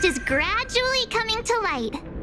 forest is gradually coming to light.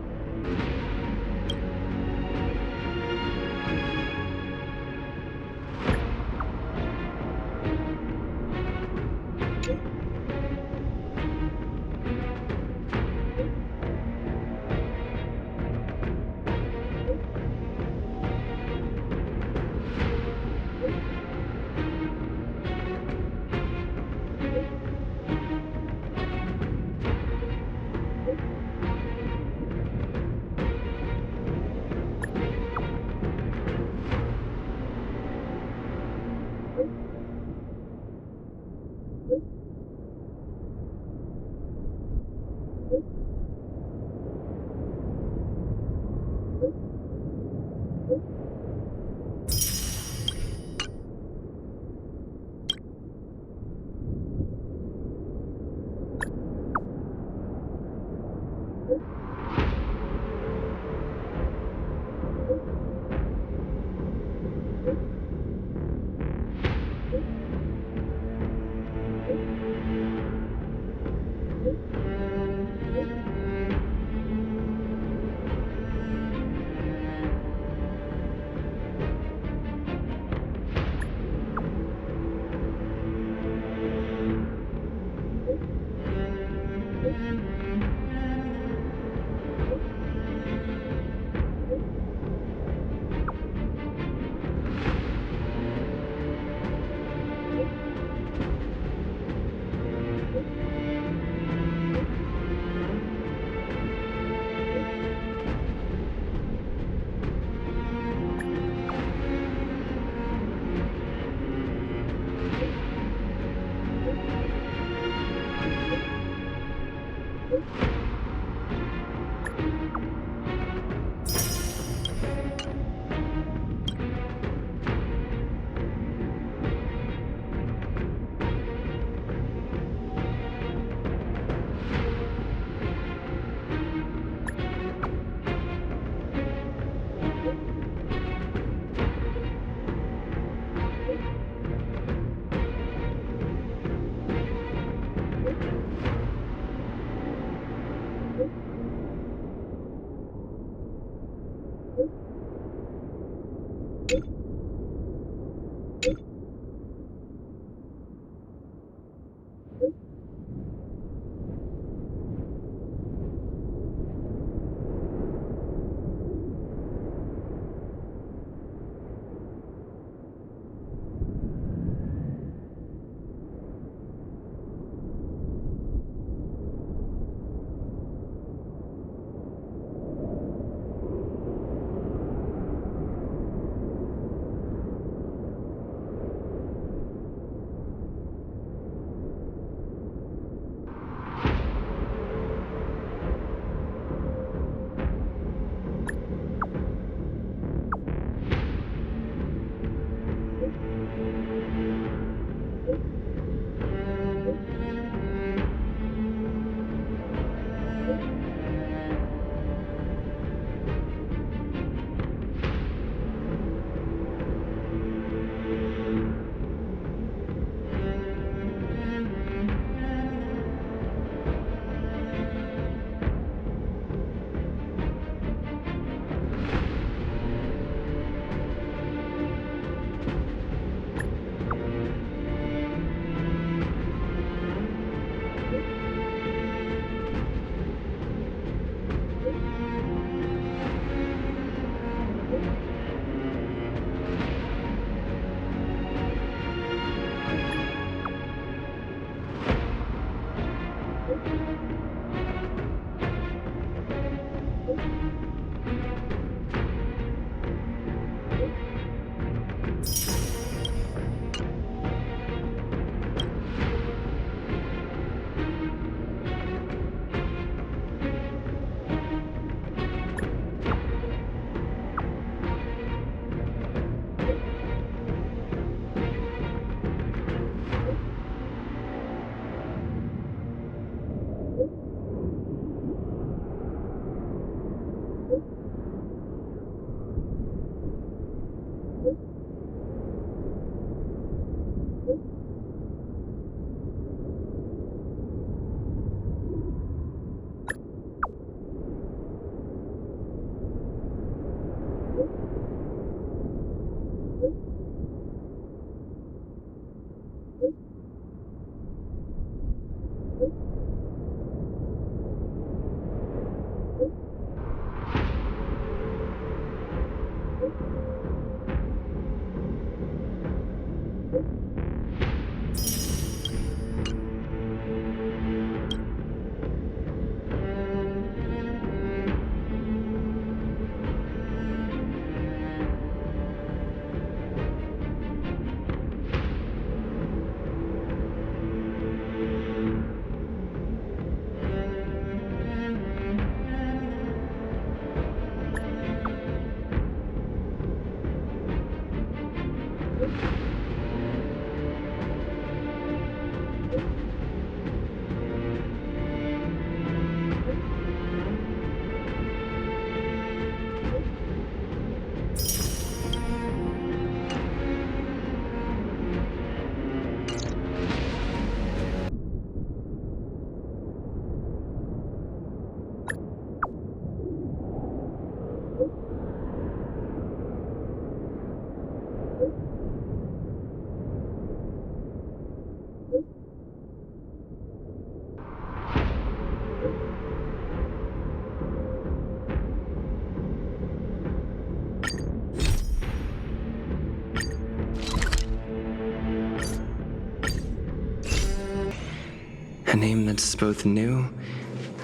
A name that's both new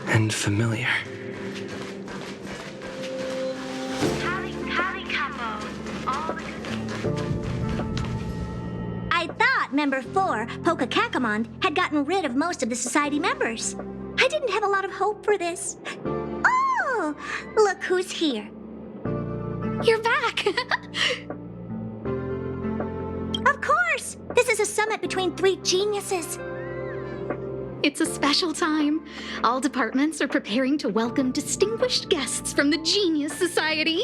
and familiar. I thought Member 4, Pokakakamon, had gotten rid of most of the society members. I didn't have a lot of hope for this. Oh, look who's here. You're back! Of course! This is a summit between three geniuses. It's a special time. All departments are preparing to welcome distinguished guests from the Genius Society.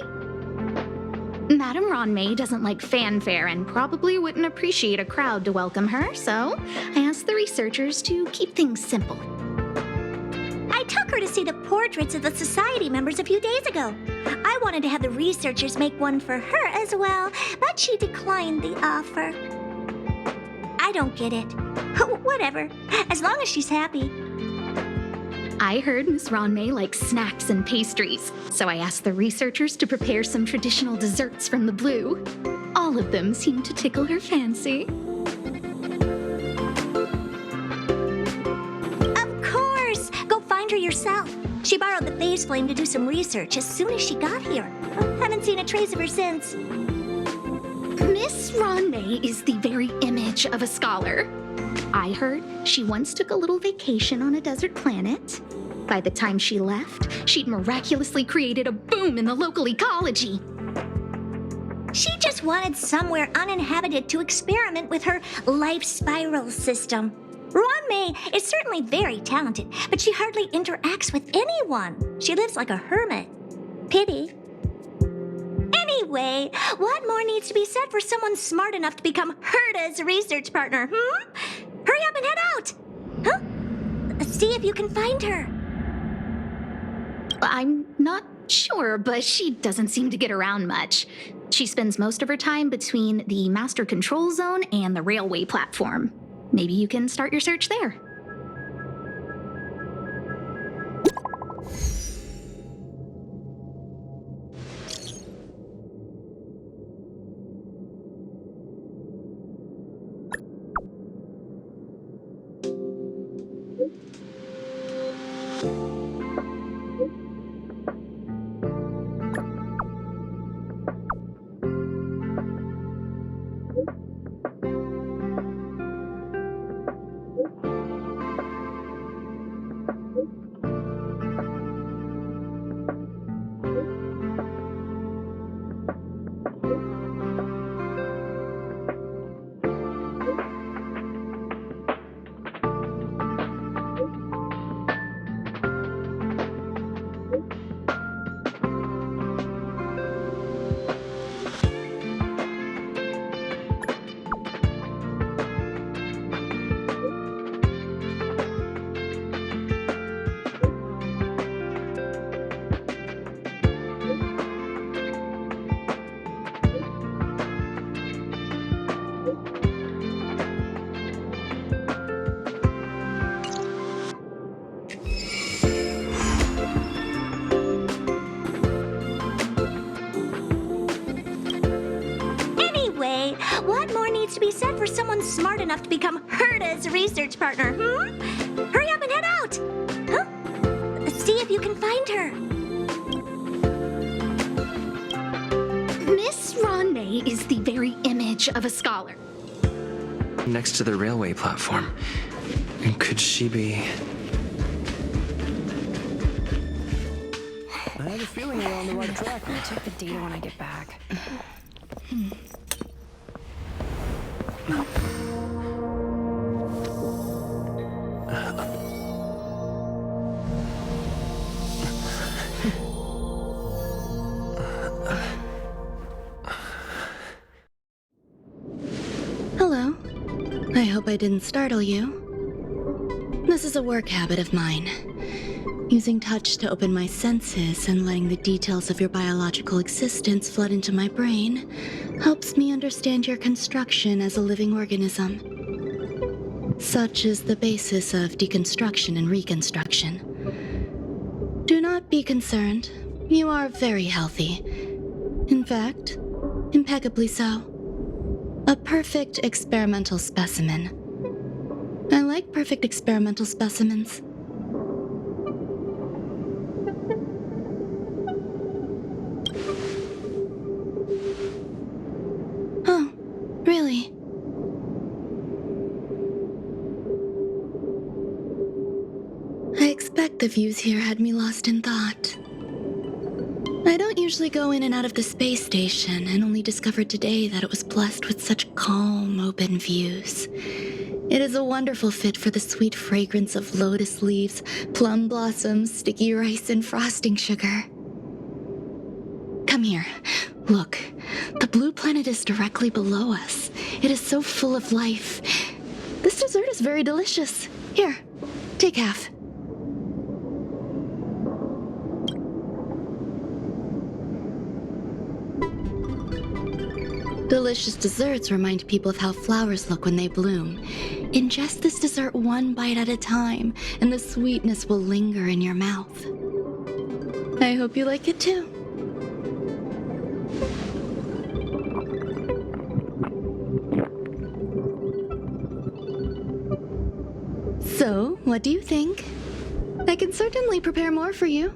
Madame Ronmei doesn't like fanfare and probably wouldn't appreciate a crowd to welcome her, so I asked the researchers to keep things simple. I took her to see the portraits of the society members a few days ago. I wanted to have the researchers make one for her as well, but she declined the offer. I don't get it. Whatever, as long as she's happy. I heard Miss Ronmei likes snacks and pastries, so I asked the researchers to prepare some traditional desserts from the blue. All of them seemed to tickle her fancy. Of course! Go find her yourself. She borrowed the phase flame to do some research as soon as she got here. Haven't seen a trace of her since. Miss Ronmei is the very image of a scholar. I heard she once took a little vacation on a desert planet. By the time she left, she'd miraculously created a boom in the local ecology. She just wanted somewhere uninhabited to experiment with her life spiral system. Ronmei is certainly very talented, but she hardly interacts with anyone. She lives like a hermit. Pity. Anyway, what more needs to be said for someone smart enough to become Herda's research partner, Hurry up and head out! Huh? See if you can find her. I'm not sure, but she doesn't seem to get around much. She spends most of her time between the master control zone and the railway platform. Maybe you can start your search there. be said for someone smart enough to become Herta's research partner, Hurry up and head out! Huh? See if you can find her. Miss Ronmei is the very image of a scholar. Next to the railway platform. Could she be... I have a feeling we're on the right track. I'll check the data when I get back. Hello. I hope I didn't startle you. This is a work habit of mine. Using touch to open my senses and letting the details of your biological existence flood into my brain helps me understand your construction as a living organism. Such is the basis of deconstruction and reconstruction. Do not be concerned. You are very healthy. In fact, impeccably so. A perfect experimental specimen. I like perfect experimental specimens. Oh, really? I expect the views here had me lost in thought. I don't usually go in and out of the space station, and only discovered today that it was blessed with such calm, open views. It is a wonderful fit for the sweet fragrance of lotus leaves, plum blossoms, sticky rice, and frosting sugar. Come here. Look, the blue planet is directly below us. It is so full of life. This dessert is very delicious. Here, take half. Delicious desserts remind people of how flowers look when they bloom. Ingest this dessert one bite at a time, and the sweetness will linger in your mouth. I hope you like it too. So, what do you think? I can certainly prepare more for you.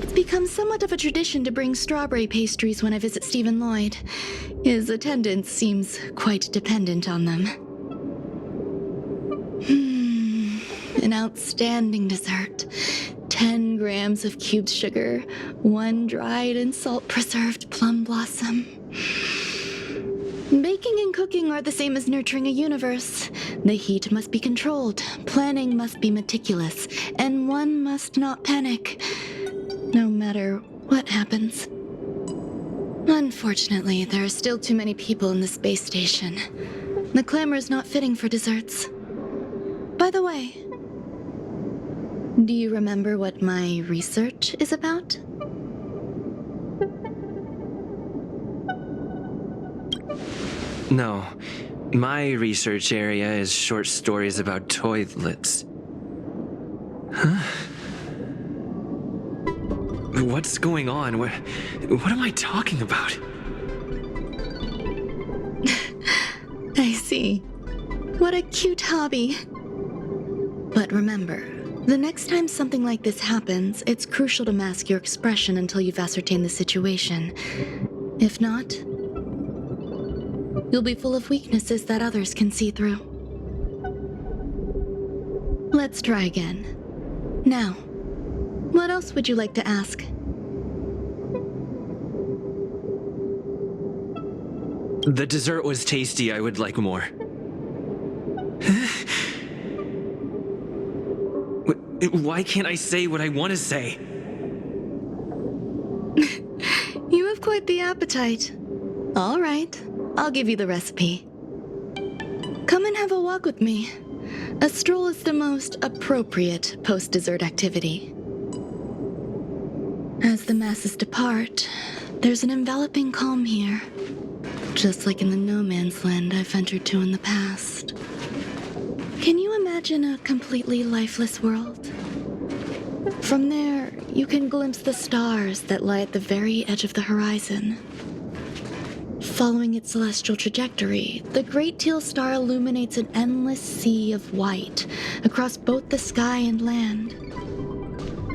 It's become somewhat of a tradition to bring strawberry pastries when I visit Stephen Lloyd. His attendance seems quite dependent on them. An outstanding dessert. 10 grams of cubed sugar, 1 dried and salt-preserved plum blossom. Baking and cooking are the same as nurturing a universe. The heat must be controlled, planning must be meticulous, and one must not panic, no matter what happens. Unfortunately, there are still too many people in the space station. The clamor is not fitting for desserts. By the way, do you remember what my research is about? No. My research area is short stories about toilets. Huh? What's going on? What am I talking about? I see. What a cute hobby. But remember, the next time something like this happens, it's crucial to mask your expression until you've ascertained the situation. If not, you'll be full of weaknesses that others can see through. Let's try again. Now, what else would you like to ask? The dessert was tasty. I would like more. Why can't I say what I want to say? You have quite the appetite. All right, I'll give you the recipe. Come and have a walk with me. A stroll is the most appropriate post-dessert activity. As the masses depart, there's an enveloping calm here, just like in the no-man's land I've ventured to in the past. Can you imagine a completely lifeless world? From there, you can glimpse the stars that lie at the very edge of the horizon. Following its celestial trajectory, the Great Teal Star illuminates an endless sea of white across both the sky and land.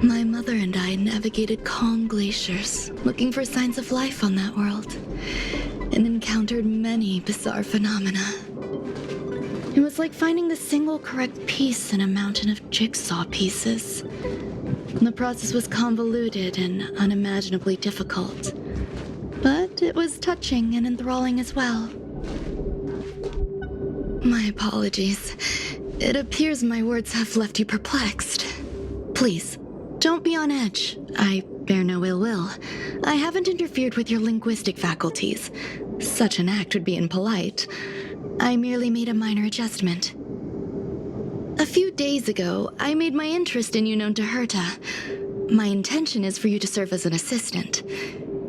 My mother and I navigated calm glaciers, looking for signs of life on that world, and encountered many bizarre phenomena. It was like finding the single correct piece in a mountain of jigsaw pieces. The process was convoluted and unimaginably difficult, but it was touching and enthralling as well. My apologies. It appears my words have left you perplexed. Please, don't be on edge. I bear no ill will. I haven't interfered with your linguistic faculties. Such an act would be impolite. I merely made a minor adjustment. A few days ago, I made my interest in you known to Herta. My intention is for you to serve as an assistant.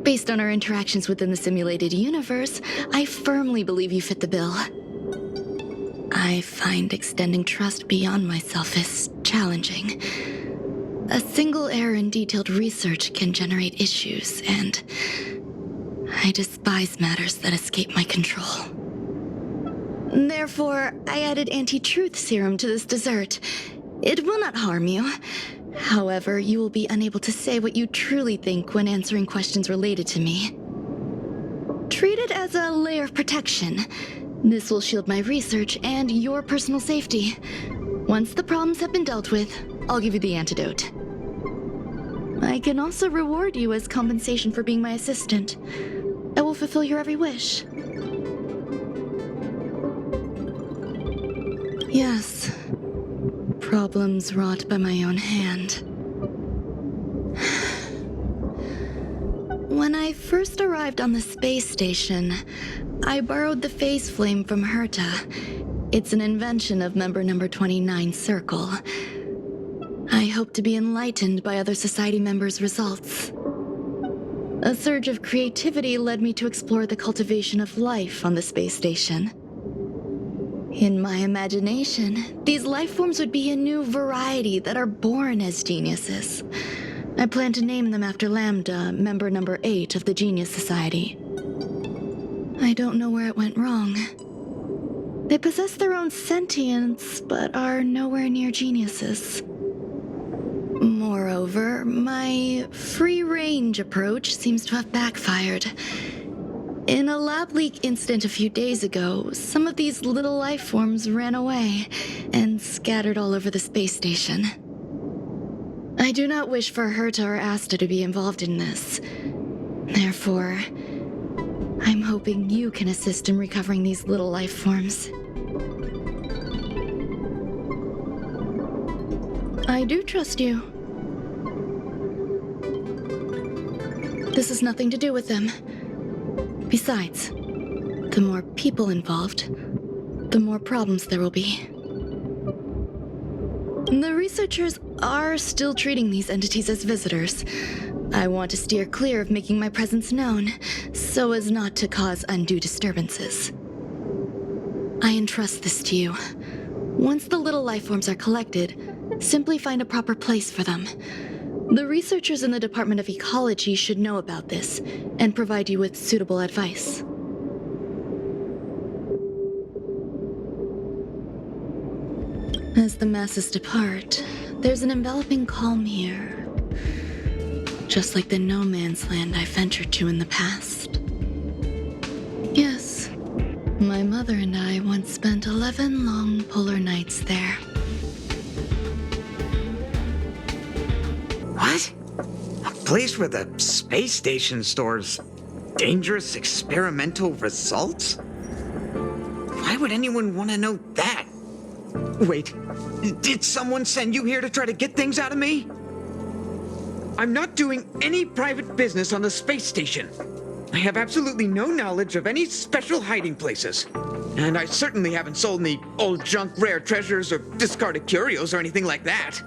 Based on our interactions within the simulated universe, I firmly believe you fit the bill. I find extending trust beyond myself is challenging. A single error in detailed research can generate issues, and I despise matters that escape my control. Therefore, I added anti-truth serum to this dessert. It will not harm you. However, you will be unable to say what you truly think when answering questions related to me. Treat it as a layer of protection. This will shield my research and your personal safety. Once the problems have been dealt with, I'll give you the antidote. I can also reward you as compensation for being my assistant. I will fulfill your every wish. Yes. Problems wrought by my own hand. When I first arrived on the space station, I borrowed the phase flame from Herta. It's an invention of member number 29 Circle. I hope to be enlightened by other society members' results. A surge of creativity led me to explore the cultivation of life on the space station. In my imagination, these life forms would be a new variety that are born as geniuses. I plan to name them after Lambda, member number 8 of the Genius Society. I don't know where it went wrong. They possess their own sentience, but are nowhere near geniuses. Moreover, my free-range approach seems to have backfired. In a lab leak incident a few days ago, some of these little life forms ran away and scattered all over the space station. I do not wish for Herta or Asta to be involved in this. Therefore, I'm hoping you can assist in recovering these little life forms. I do trust you. This has nothing to do with them. Besides, the more people involved, the more problems there will be. The researchers are still treating these entities as visitors. I want to steer clear of making my presence known, so as not to cause undue disturbances. I entrust this to you. Once the little life forms are collected, simply find a proper place for them. The researchers in the Department of Ecology should know about this and provide you with suitable advice. As the masses depart, there's an enveloping calm here. Just like the no man's land I ventured to in the past. Yes, my mother and I once spent 11 long polar nights there. What? A place where the space station stores dangerous experimental results? Why would anyone want to know that? Wait, did someone send you here to try to get things out of me? I'm not doing any private business on the space station. I have absolutely no knowledge of any special hiding places. And I certainly haven't sold any old junk rare treasures or discarded curios or anything like that.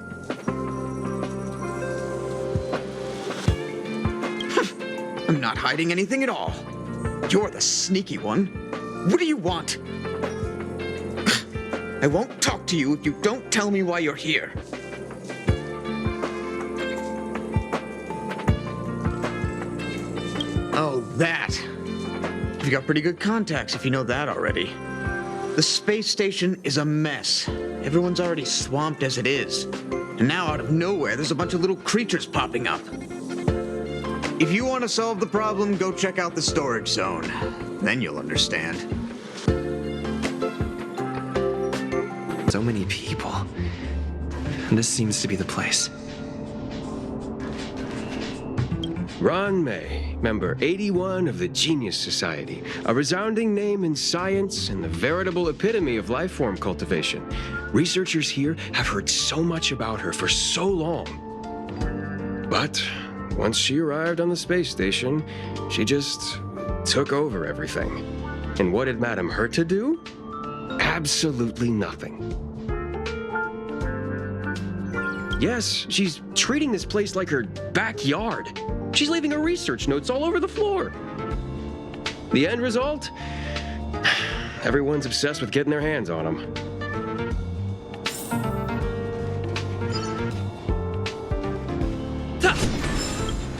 I'm not hiding anything at all. You're the sneaky one. What do you want? I won't talk to you if you don't tell me why you're here. Oh, that. You've got pretty good contacts if you know that already. The space station is a mess. Everyone's already swamped as it is. And now out of nowhere, there's a bunch of little creatures popping up. If you want to solve the problem, go check out the storage zone. Then you'll understand. So many people. This seems to be the place. Ron May, member 81 of the Genius Society, a resounding name in science and the veritable epitome of life form cultivation. Researchers here have heard so much about her for so long. But once she arrived on the space station, she just took over everything. And what did Madame hurt to do? Absolutely nothing. Yes, she's treating this place like her backyard. She's leaving her research notes all over the floor. The end result? Everyone's obsessed with getting their hands on them.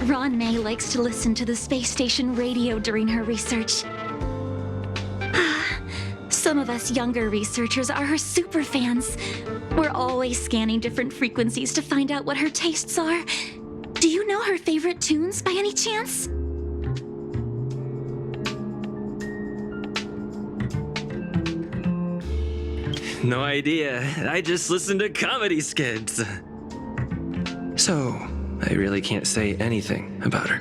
Ron May likes to listen to the space station radio during her research. Some of us younger researchers are her super fans. We're always scanning different frequencies to find out what her tastes are. Do you know her favorite tunes by any chance? No idea. I just listen to comedy skits. So, I really can't say anything about her.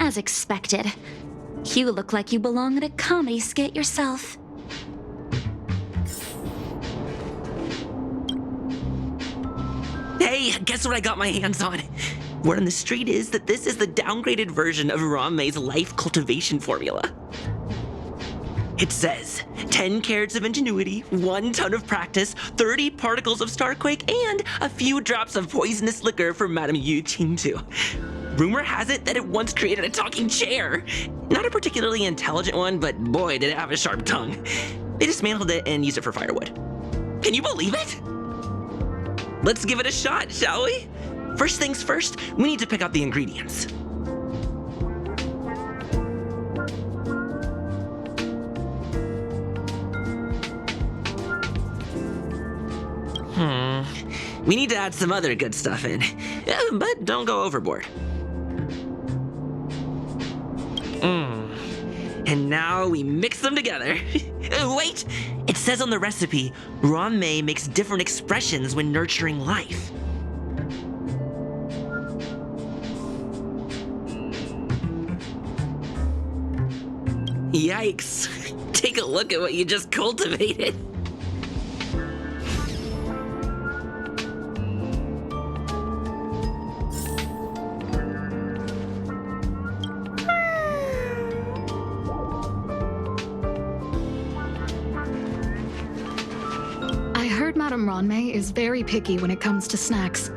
As expected. You look like you belong in a comedy skit yourself. Hey, guess what I got my hands on? Word on the street is that this is the downgraded version of Ron May's life cultivation formula. It says 10 carats of ingenuity, 1 ton of practice, 30 particles of starquake, and a few drops of poisonous liquor for Madame Yu Qingtu. Rumor has it that it once created a talking chair. Not a particularly intelligent one, but boy, did it have a sharp tongue. They dismantled it and used it for firewood. Can you believe it? Let's give it a shot, shall we? First things first, we need to pick out the ingredients. We need to add some other good stuff in, but don't go overboard. And now we mix them together. Wait! It says on the recipe, Ron May makes different expressions when nurturing life. Yikes! Take a look at what you just cultivated. Madame Ron May is very picky when it comes to snacks.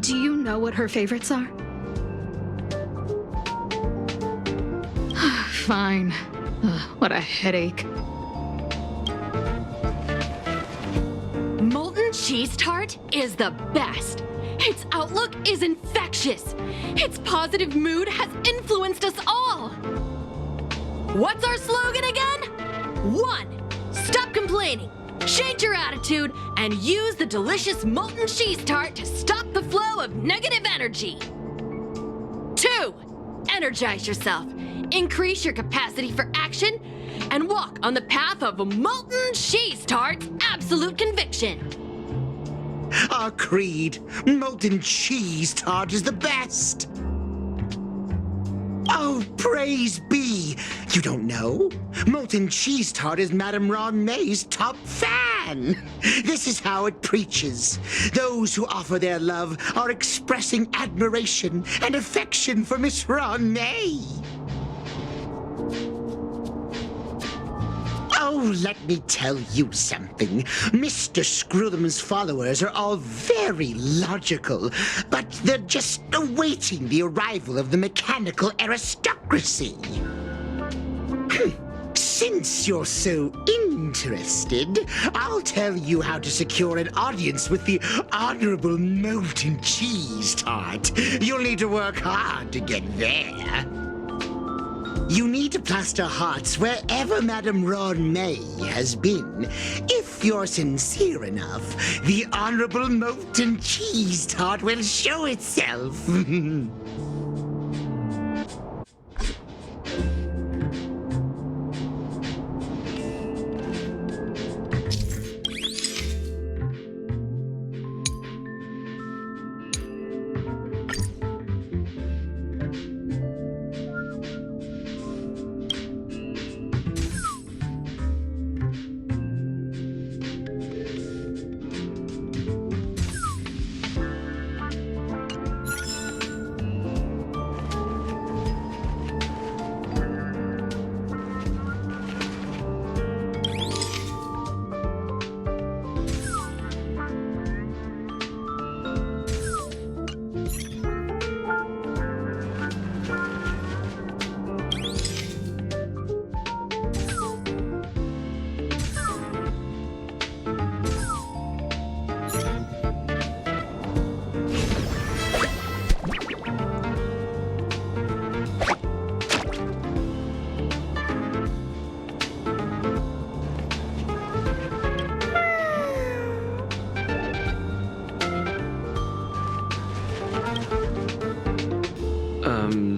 Do you know what her favorites are? Fine. What a headache. Molten cheese tart is the best. Its outlook is infectious. Its positive mood has influenced us all. What's our slogan again? 1. Stop complaining. Change your attitude and use the delicious molten cheese tart to stop the flow of negative energy. 2. Energize yourself, increase your capacity for action, and walk on the path of a molten cheese tart's absolute conviction. Our creed, molten cheese tart is the best. Oh, praise be! You don't know? Molten cheese tart is Madame Ron May's top fan. This is how it preaches. Those who offer their love are expressing admiration and affection for Miss Ron May. Oh, let me tell you something. Mr. Screwthum's followers are all very logical, but they're just awaiting the arrival of the mechanical aristocracy. Since you're so interested, I'll tell you how to secure an audience with the Honorable Molten Cheese Tart. You'll need to work hard to get there. You need to plaster hearts wherever Madame Ron May has been. If you're sincere enough, the Honorable Molten Cheese Tart will show itself.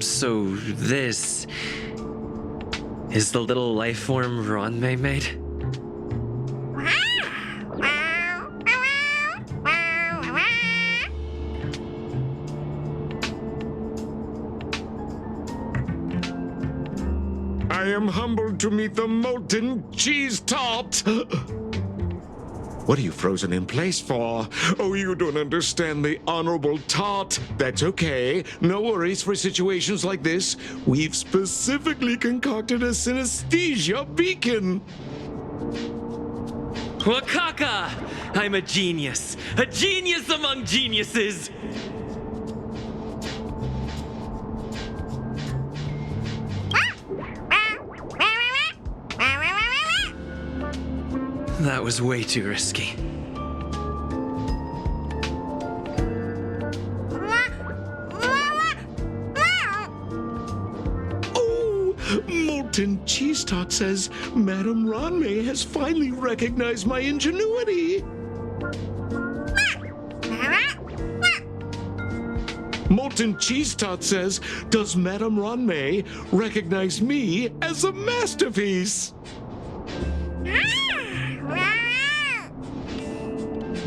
So this is the little life form Ron May made? I am humbled to meet the Molten Cheese Tart. What are you frozen in place for? Oh, you don't understand the Honorable Tart. That's okay. No worries for situations like this. We've specifically concocted a synesthesia beacon. Wakaka! I'm a genius among geniuses! That was way too risky. Oh, Molten Cheese Tart says Madame Ron May has finally recognized my ingenuity. Molten Cheese Tart says, does Madame Ron May recognize me as a masterpiece?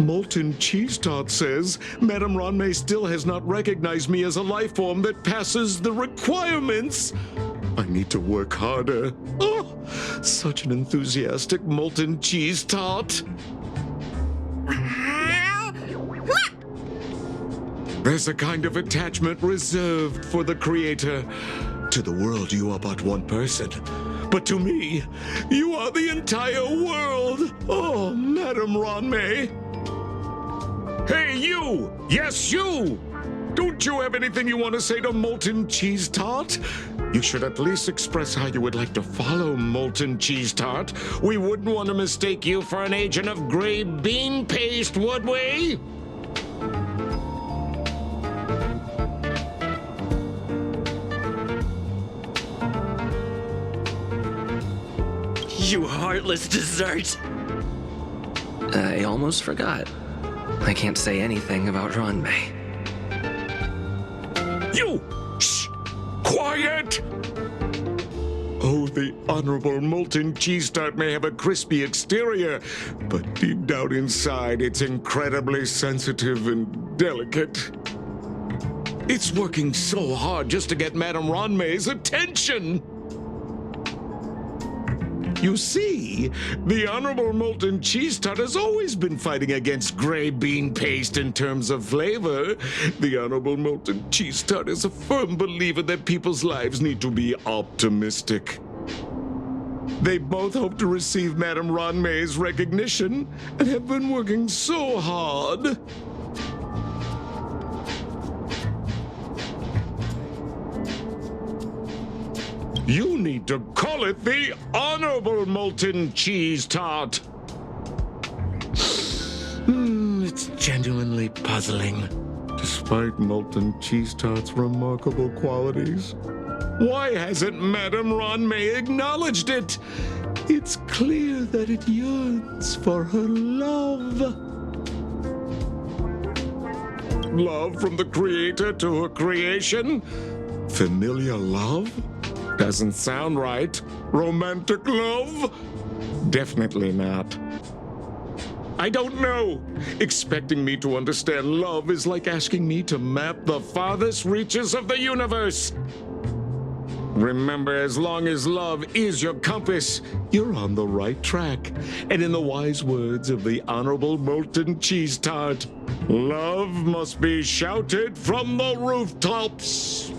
Molten Cheese Tart says, Madame Ron May still has not recognized me as a life form that passes the requirements. I need to work harder. Oh, such an enthusiastic Molten Cheese Tart. There's a kind of attachment reserved for the creator. To the world, you are but one person. But to me, you are the entire world. Oh, Madame Ron May. Hey, you! Yes, you! Don't you have anything you want to say to Molten Cheese Tart? You should at least express how you would like to follow Molten Cheese Tart. We wouldn't want to mistake you for an agent of gray bean paste, would we? You heartless dessert! I almost forgot. I can't say anything about Ron May. You! Shh! Quiet! Oh, the Honorable Molten Cheese Tart may have a crispy exterior, but deep down inside, it's incredibly sensitive and delicate. It's working so hard just to get Madame Ron May's attention. You see, the Honorable Molten Cheese Tart has always been fighting against gray bean paste in terms of flavor. The Honorable Molten Cheese Tart is a firm believer that people's lives need to be optimistic. They both hope to receive Madame Ron May's recognition and have been working so hard. You need to call it the Honorable Molten Cheese Tart. It's genuinely puzzling. Despite Molten Cheese Tart's remarkable qualities, Why hasn't Madame Ronmay acknowledged it? It's clear that it yearns for her love. Love from the creator to her creation? Familiar love? Doesn't sound right. Romantic love? Definitely not. I don't know. Expecting me to understand love is like asking me to map the farthest reaches of the universe. Remember, as long as love is your compass, you're on the right track. And in the wise words of the Honorable Molten Cheese Tart, love must be shouted from the rooftops.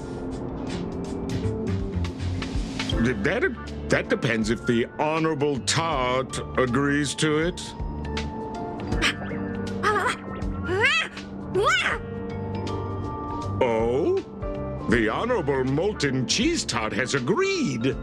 That depends if the Honorable Tart agrees to it. Oh? The Honorable Molten Cheese Tart has agreed.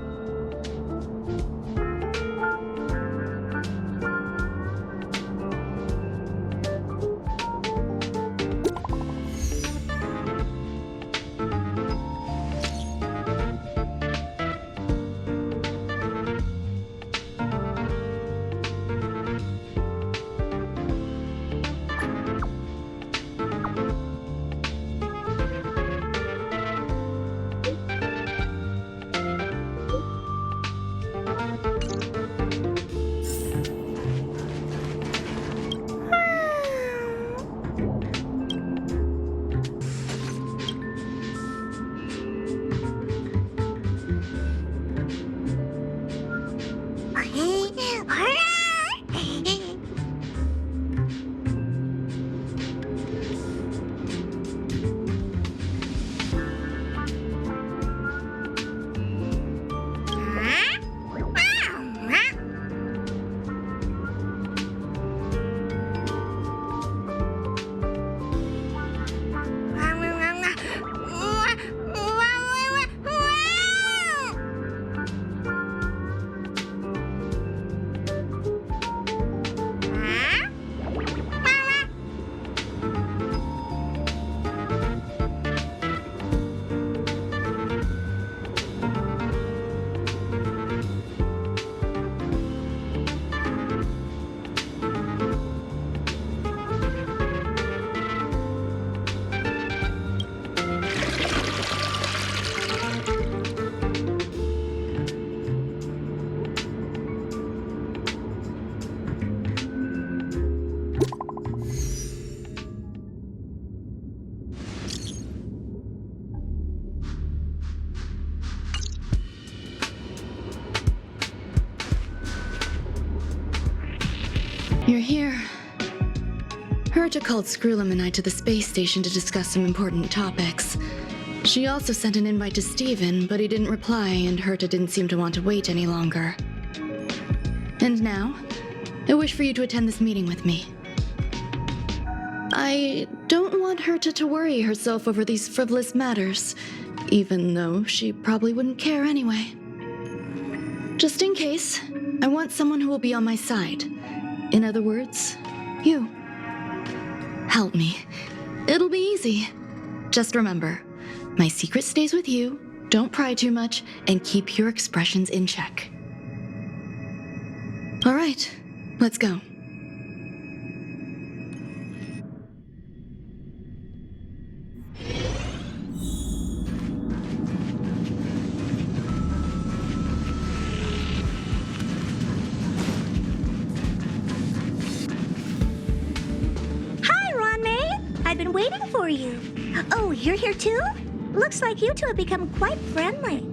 You're here. Herta called Screwlum and I to the space station to discuss some important topics. She also sent an invite to Steven, but he didn't reply, and Herta didn't seem to want to wait any longer. And now, I wish for you to attend this meeting with me. I don't want Herta to worry herself over these frivolous matters, even though she probably wouldn't care anyway. Just in case, I want someone who will be on my side. In other words, you. Help me. It'll be easy. Just remember, my secret stays with you, don't pry too much, and keep your expressions in check. All right, let's go. I've been waiting for you. Oh, you're here too? Looks like you two have become quite friendly.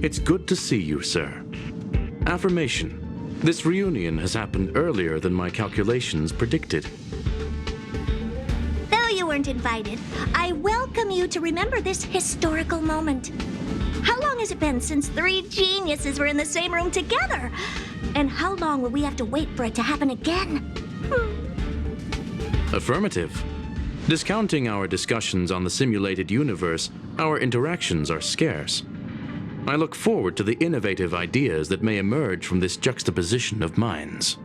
It's good to see you, sir. Affirmation. This reunion has happened earlier than my calculations predicted. Though you weren't invited, I welcome you to remember this historical moment. How long has it been since 3 geniuses were in the same room together? And how long will we have to wait for it to happen again? Affirmative. Discounting our discussions on the simulated universe, our interactions are scarce. I look forward to the innovative ideas that may emerge from this juxtaposition of minds.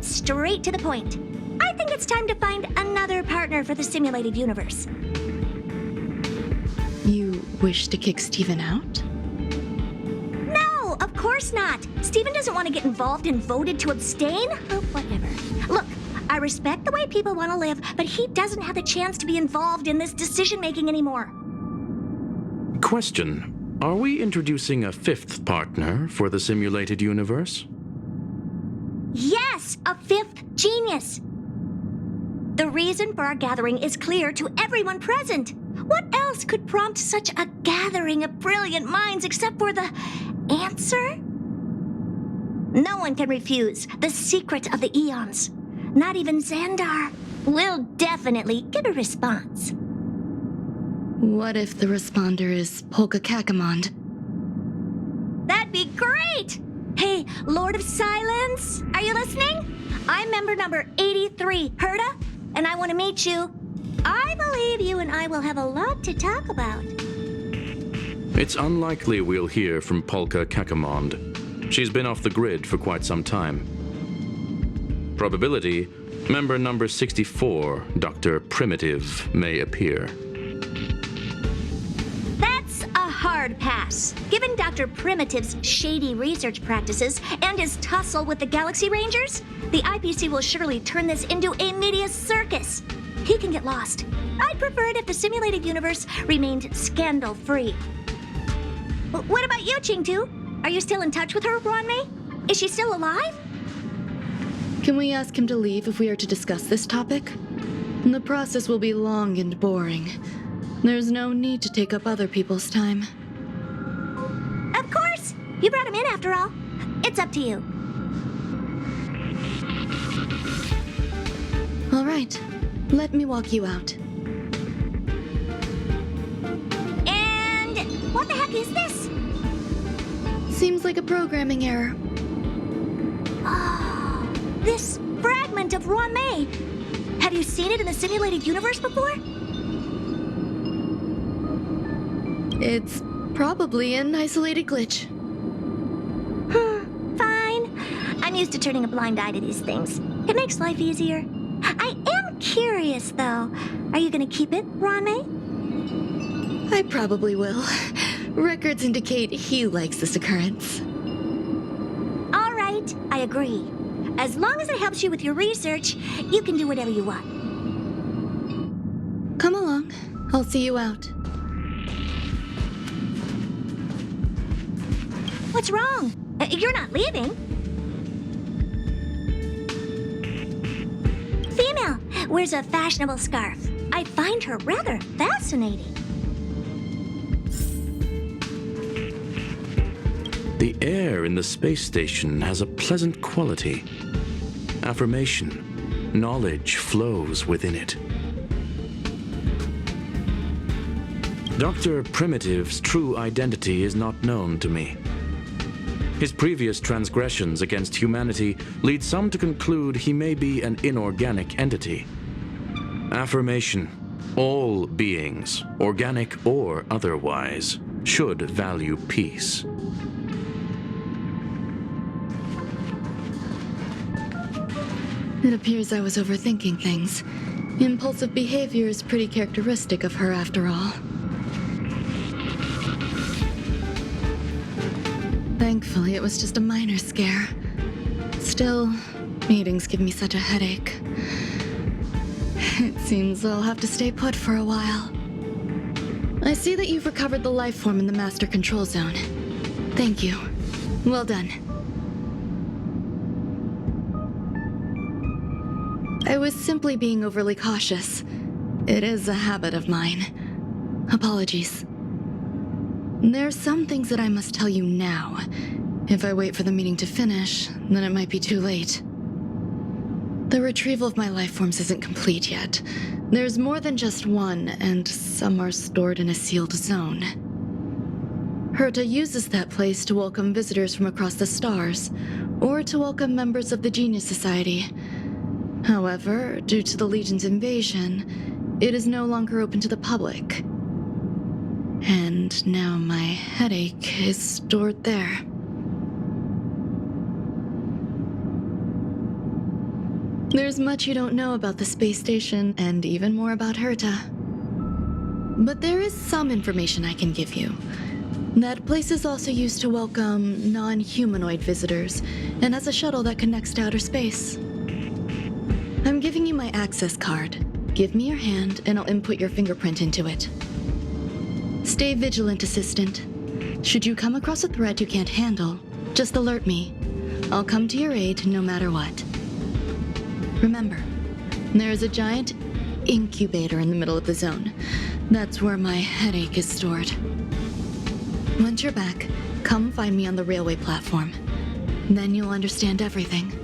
get straight to the point. I think it's time to find another partner for the simulated universe. You wish to kick Steven out? No, of course not. Steven doesn't want to get involved and voted to abstain. Oh, whatever. Look, I respect the way people want to live, but he doesn't have the chance to be involved in this decision-making anymore. Question. Are we introducing a fifth partner for the simulated universe? Yes, a fifth genius. The reason for our gathering is clear to everyone present. What else could prompt such a gathering of brilliant minds except for the answer? No one can refuse the secret of the eons. Not even Xandar. We'll definitely get a response. What if the responder is Polka Kakamond? That'd be great! Hey, Lord of Silence, are you listening? I'm member number 83, Herta, and I want to meet you. I believe you and I will have a lot to talk about. It's unlikely we'll hear from Polka Kakamond. She's been off the grid for quite some time. Probability, member number 64, Dr. Primitive, may appear. That's a hard pass. Given Dr. Primitive's shady research practices and his tussle with the Galaxy Rangers, the IPC will surely turn this into a media circus. He can get lost. I'd prefer it if the simulated universe remained scandal-free. What about you, Ching-Tu? Are you still in touch with her, Ron-Mei? Is she still alive? Can we ask him to leave if we are to discuss this topic? The process will be long and boring. There's no need to take up other people's time. Of course! You brought him in after all. It's up to you. All right. Let me walk you out. And what the heck is this? Seems like a programming error. Oh, this fragment of Ron-Mei. Have you seen it in the simulated universe before? It's probably an isolated glitch. Fine. I'm used to turning a blind eye to these things. It makes life easier. I am curious, though. Are you going to keep it, Ron-Mei? I probably will. Records indicate he likes this occurrence. All right, I agree. As long as it helps you with your research, you can do whatever you want. Come along. I'll see you out. What's wrong? You're not leaving. Female, wears a fashionable scarf. I find her rather fascinating. The air in the space station has a pleasant quality. Affirmation, knowledge flows within it. Dr. Primitive's true identity is not known to me. His previous transgressions against humanity lead some to conclude he may be an inorganic entity. Affirmation, all beings, organic or otherwise, should value peace. It appears I was overthinking things. Impulsive behavior is pretty characteristic of her after all. Thankfully, it was just a minor scare. Still, meetings give me such a headache. It seems I'll have to stay put for a while. I see that you've recovered the life form in the master control zone. Thank you. Well done. I was simply being overly cautious. It is a habit of mine. Apologies. There are some things that I must tell you now. If I wait for the meeting to finish, then it might be too late. The retrieval of my life forms isn't complete yet. There's more than just one, and some are stored in a sealed zone. Herta uses that place to welcome visitors from across the stars, or to welcome members of the Genius Society. However, due to the Legion's invasion, it is no longer open to the public. And now my headache is stored there. There's much you don't know about the space station, and even more about Herta. But there is some information I can give you. That place is also used to welcome non-humanoid visitors, and has a shuttle that connects to outer space. I'm giving you my access card. Give me your hand, and I'll input your fingerprint into it. Stay vigilant, Assistant. Should you come across a threat you can't handle, just alert me. I'll come to your aid no matter what. Remember, there is a giant incubator in the middle of the zone. That's where my headache is stored. Once you're back, come find me on the railway platform. Then you'll understand everything.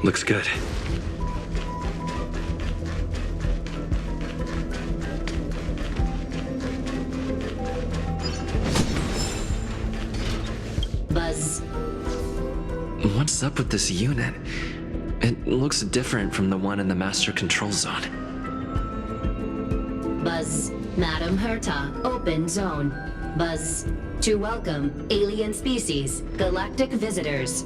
Looks good. Buzz. What's up with this unit? It looks different from the one in the Master Control Zone. Buzz. Madam Herta, open zone. Buzz. To welcome alien species, galactic visitors.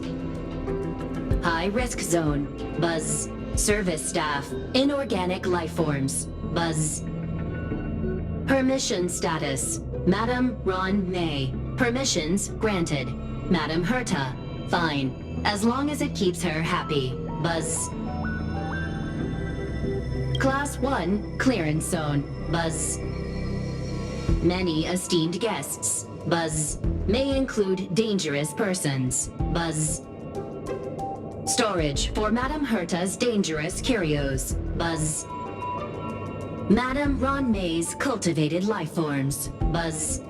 High risk zone. Buzz. Service staff, inorganic life forms. Buzz. Permission status. Madam Ron May. Permissions granted. Madam Herta. Fine. As long as it keeps her happy. Buzz. Class 1 clearance zone. Buzz. Many esteemed guests. Buzz. May include dangerous persons. Buzz. Storage for Madam Herta's dangerous curios. Buzz. Madam Ron May's cultivated life forms. Buzz.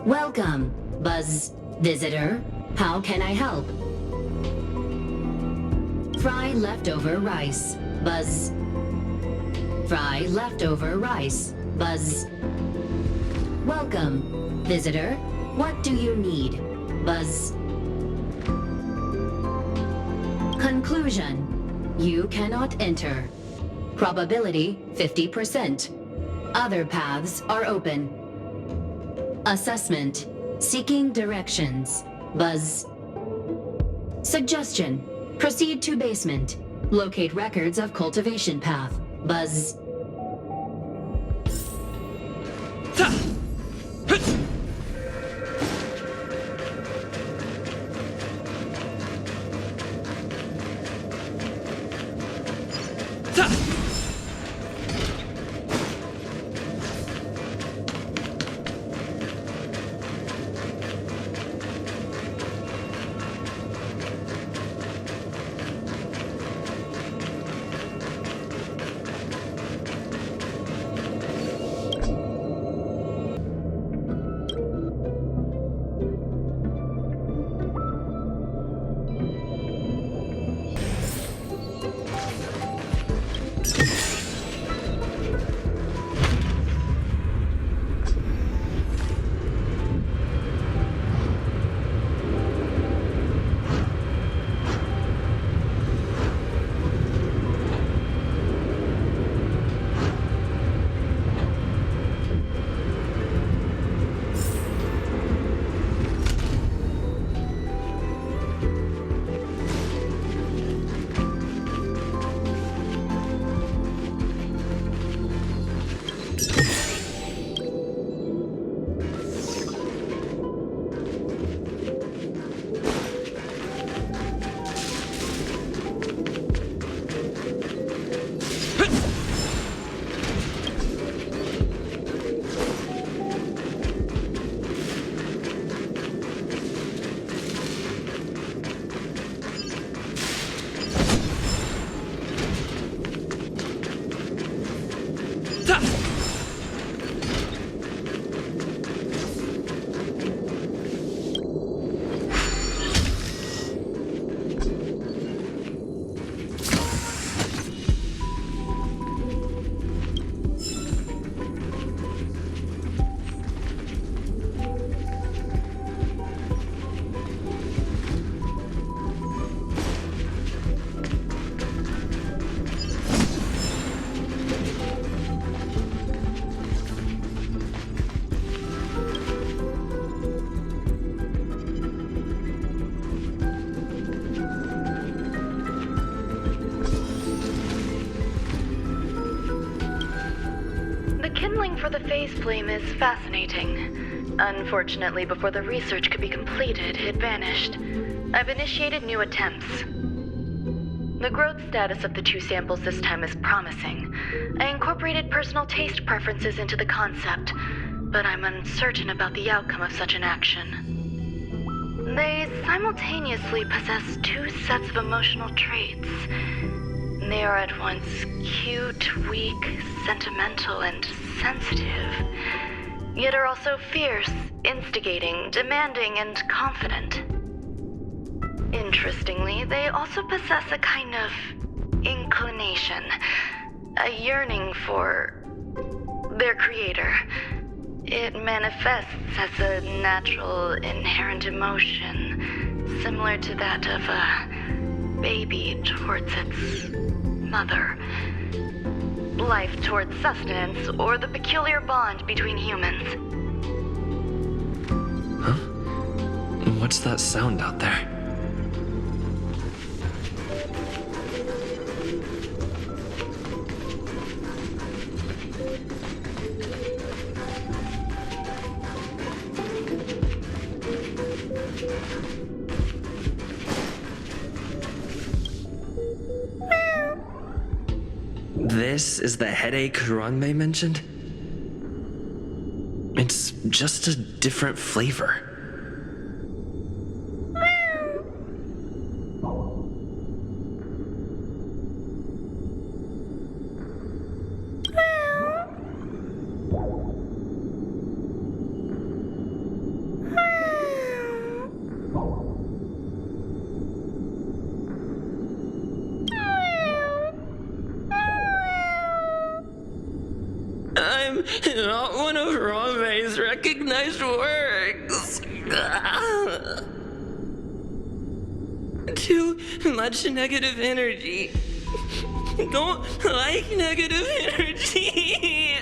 Welcome. Buzz. Visitor, how can I help? Fry leftover rice. Buzz. Fry leftover rice. Buzz. Welcome. Visitor, what do you need? Buzz. Conclusion. You cannot enter. Probability 50%. Other paths are open. Assessment. Seeking directions. Buzz. Suggestion. Proceed to basement. Locate records of cultivation path. Buzz. for the phase flame is fascinating. Unfortunately, before the research could be completed, it vanished. I've initiated new attempts. The growth status of the 2 samples this time is promising. I incorporated personal taste preferences into the concept, but I'm uncertain about the outcome of such an action. They simultaneously possess 2 sets of emotional traits. They are at once cute, weak, sentimental, and sensitive, yet are also fierce, instigating, demanding, and confident. Interestingly, they also possess a kind of inclination, a yearning for their creator. It manifests as a natural, inherent emotion, similar to that of a baby towards its mother. Life towards sustenance, or the peculiar bond between humans. Huh? What's that sound out there? This is the headache Ranmei mentioned? It's just a different flavor. I'm not one of Ranmei's recognized works. Too much negative energy. Don't like negative energy.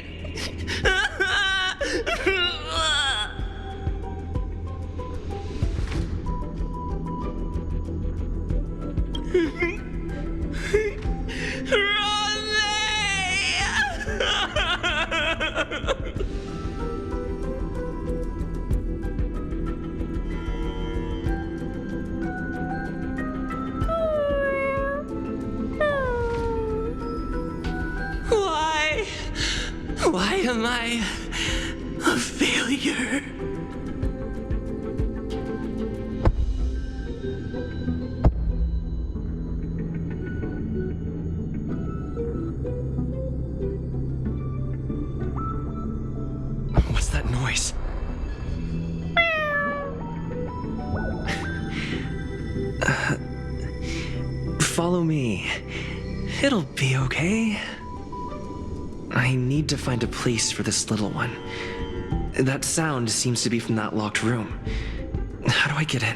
Why am I a failure? What's that noise? Follow me. It'll be okay. I need to find a place for this little one. That sound seems to be from that locked room. How do I get in?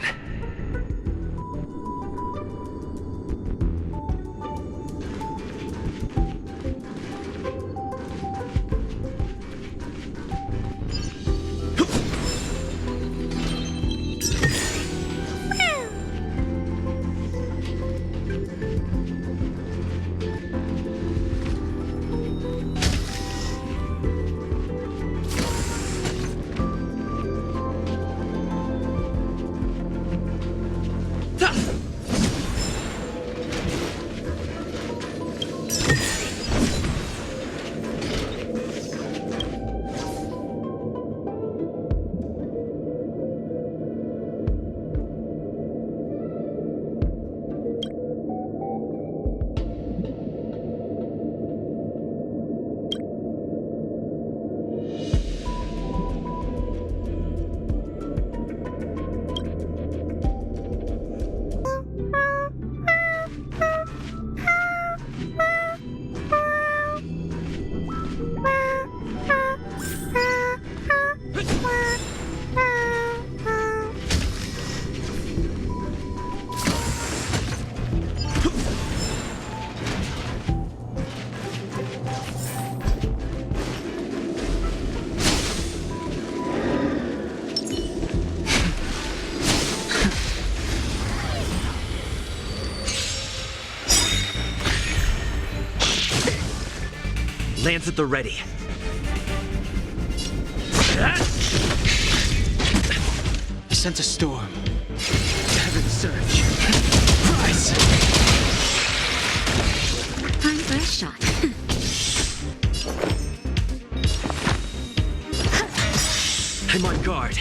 Lance at the ready. I sense a storm. Heaven surge. Rise! Time for a shot. I'm on guard.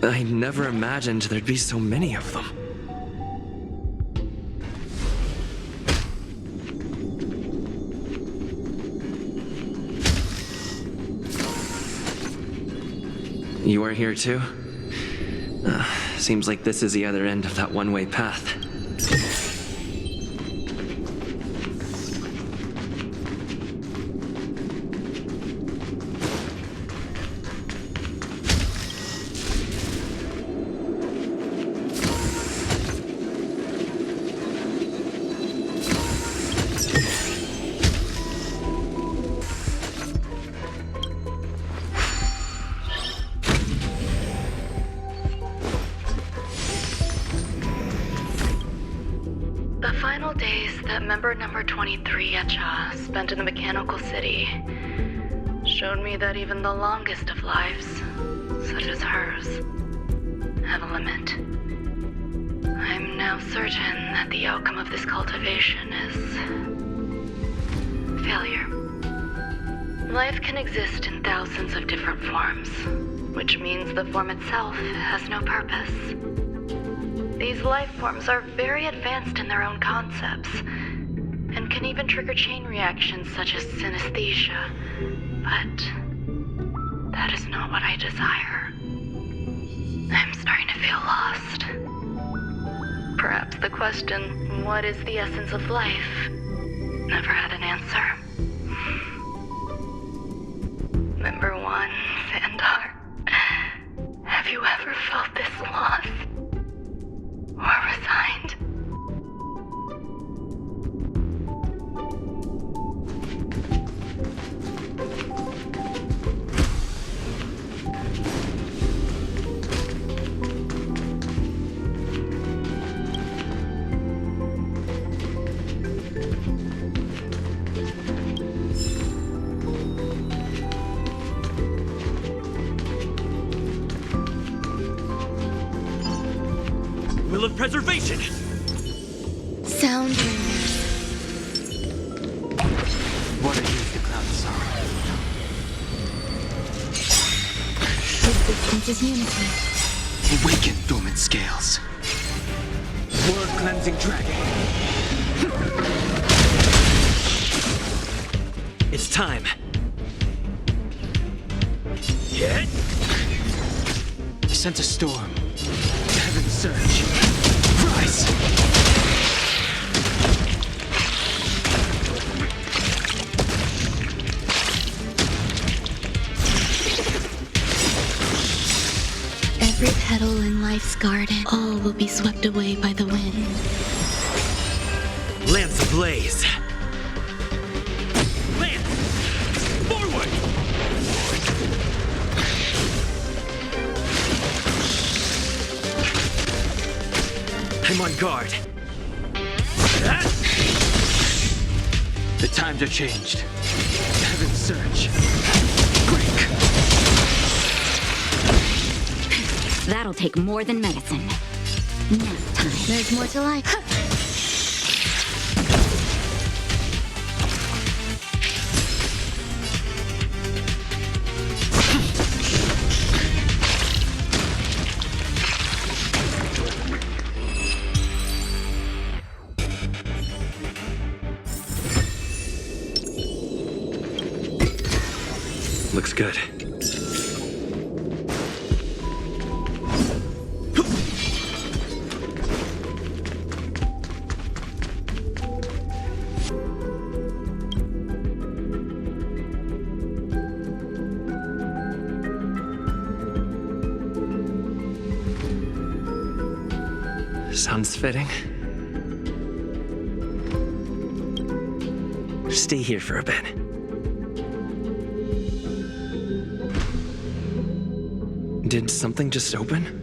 I never imagined there'd be so many of them. You are here too? Seems like this is the other end of that one-way path. The final days that member number 23 at Cha spent in the mechanical city showed me that even the longest of lives, such as hers, have a limit. I'm now certain that the outcome of this cultivation is failure. Life can exist in thousands of different forms, which means the form itself has no purpose. These life forms are very advanced in their own concepts, and can even trigger chain reactions such as synesthesia, but that is not what I desire. I'm starting to feel lost. Perhaps the question, what is the essence of life, never had an answer. Member 1, Xandar, have you ever felt this lost? Or resigned? Will of preservation! Sound What are you, the cloud song? Existence is unity. Awaken, dormant scales. Word cleansing dragon. It's time. I sense a storm. Heaven surge. Rise! Every petal in life's garden, all will be swept away by the wind. Lance ablaze! Lance! Forward! I'm on guard. The times are changed. Heaven surge. Break. That'll take more than medicine. Nap time. There's more to life. good. Sounds fitting. Stay here for a bit. Did something just open?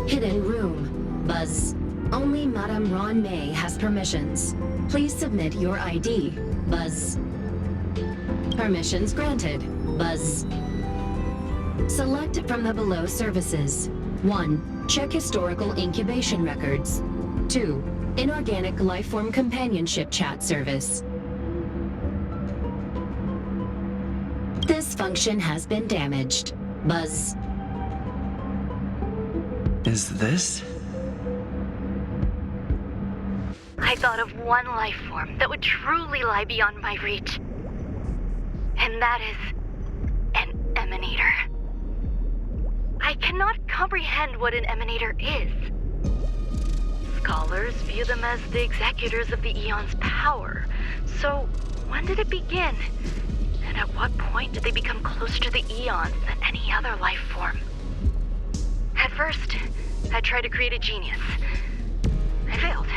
Hidden room. Buzz. Only Madame Ron May has permissions. Please submit your ID. Buzz. Permissions granted. Buzz. Select from the below services. 1. Check historical incubation records. 2. Inorganic lifeform companionship chat service. This function has been damaged. Buzz. Is this? I thought of one life form that would truly lie beyond my reach. And that is an emanator. I cannot comprehend what an emanator is. Scholars view them as the executors of the Eon's power. So, when did it begin? And at what point did they become closer to the Eons than any other life form? At first, I tried to create a genius. I failed.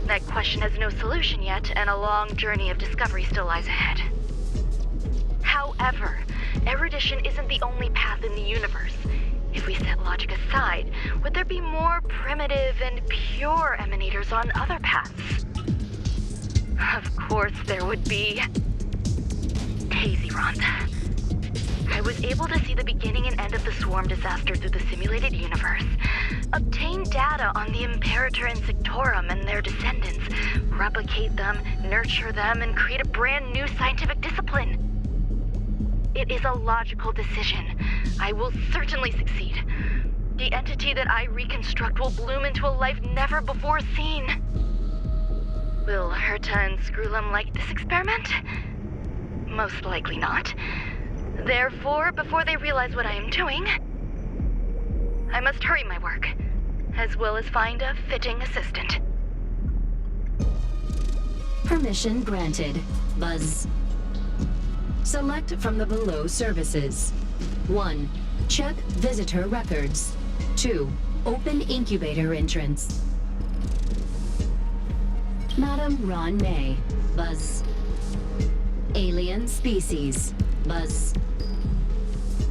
That question has no solution yet, and a long journey of discovery still lies ahead. However, erudition isn't the only path in the universe. If we set logic aside, would there be more primitive and pure emanators on other paths? Of course there would be. TAYZZYRONTH. I was able to see the beginning and end of the swarm disaster through the simulated universe, obtain data on the Imperator and Sectorum and their descendants, replicate them, nurture them, and create a brand new scientific discipline. It is a logical decision. I will certainly succeed. The entity that I reconstruct will bloom into a life never before seen. Will Herta and Screwlum like this experiment? Most likely not. Therefore, before they realize what I am doing, I must hurry my work, as well as find a fitting assistant. Permission granted. Buzz. Select from the below services. 1. Check visitor records. 2. Open incubator entrance. Madame Ron May. Buzz. Alien species. Buzz.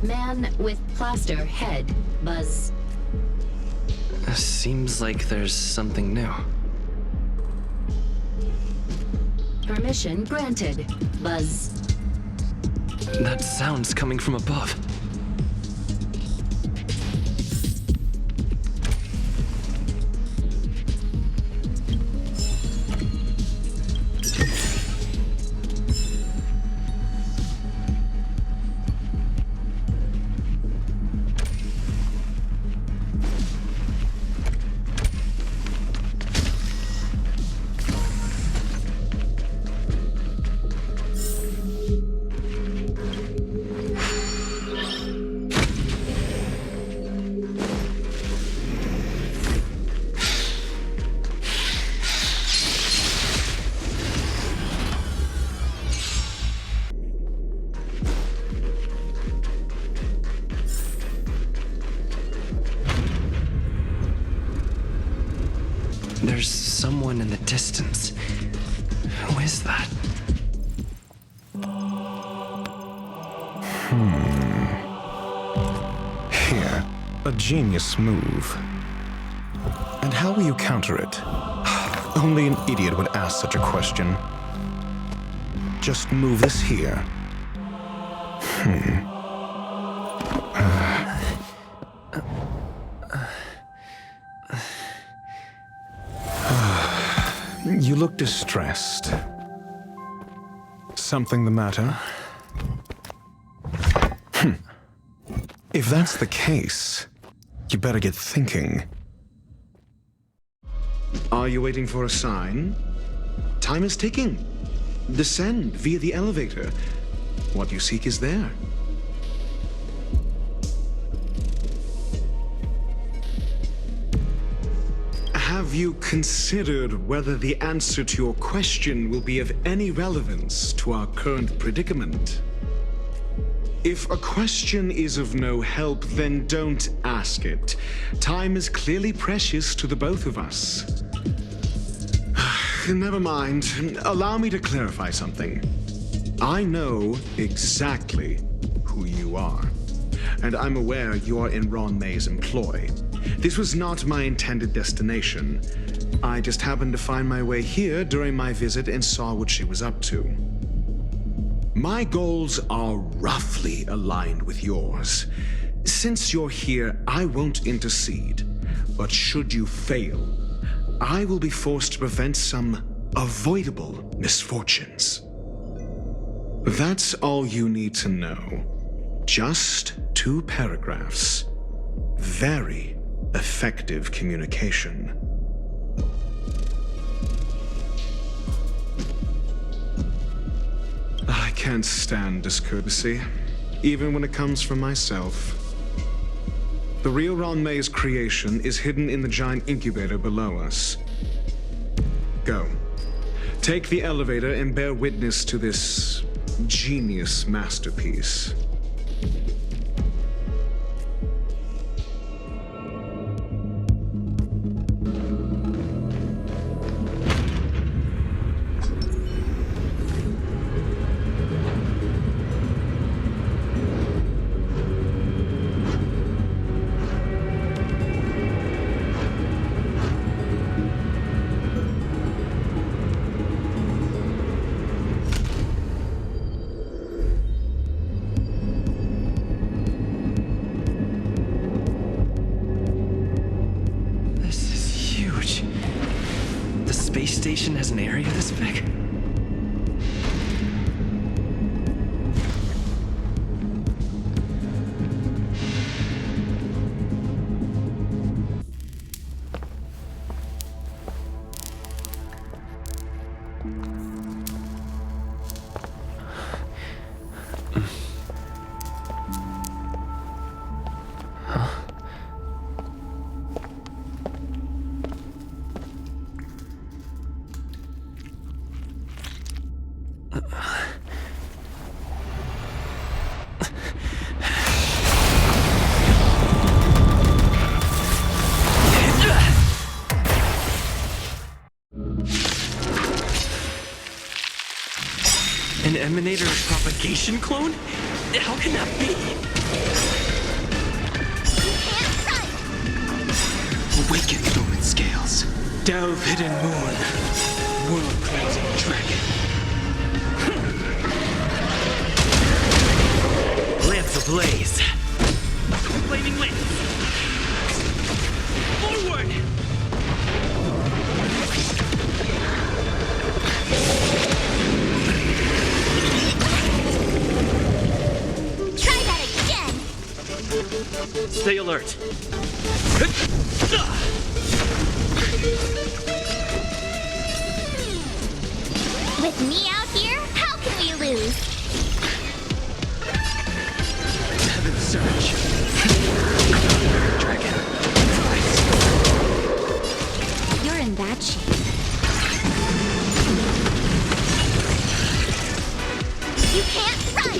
Man with plaster head. Buzz. Seems like there's something new. Permission granted. Buzz. That sound's coming from above. There's someone in the distance. Who is that? Here, a genius move. And how will you counter it? Only an idiot would ask such a question. Just move this here. You look distressed. Something the matter? If that's the case, you better get thinking. Are you waiting for a sign? Time is ticking. Descend via the elevator. What you seek is there. Have you considered whether the answer to your question will be of any relevance to our current predicament? If a question is of no help, then don't ask it. Time is clearly precious to the both of us. Never mind. Allow me to clarify something. I know exactly who you are, and I'm aware you are in Ron May's employ. This was not my intended destination. I just happened to find my way here during my visit and saw what she was up to. My goals are roughly aligned with yours. Since you're here, I won't intercede. But should you fail, I will be forced to prevent some avoidable misfortunes. That's all you need to know. Just 2 paragraphs. Very effective communication. I can't stand discourtesy, even when it comes from myself. The real Ron May's creation is hidden in the giant incubator below us. Go. Take the elevator and bear witness to this genius masterpiece. Has an area this big? An emanator propagation clone? How can that be? Awaken, dormant scales. Delve, hidden moon. World-cleansing dragon. Lance ablaze. Flaming lance. Forward! Stay alert. With me out here, how can we lose? Heaven surge. Dragon. You're in bad shape. You can't run!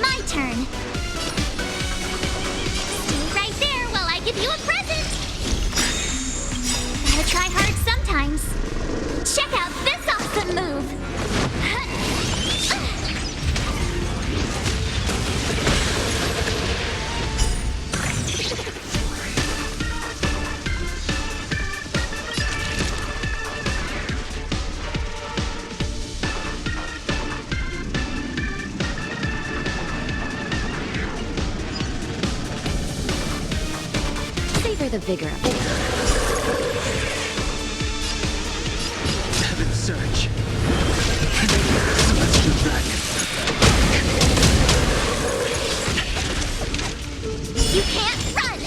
My turn. Stay right there while I give you a present. the vigor of it. Heaven's Surge. Celestial Dragon. You can't run!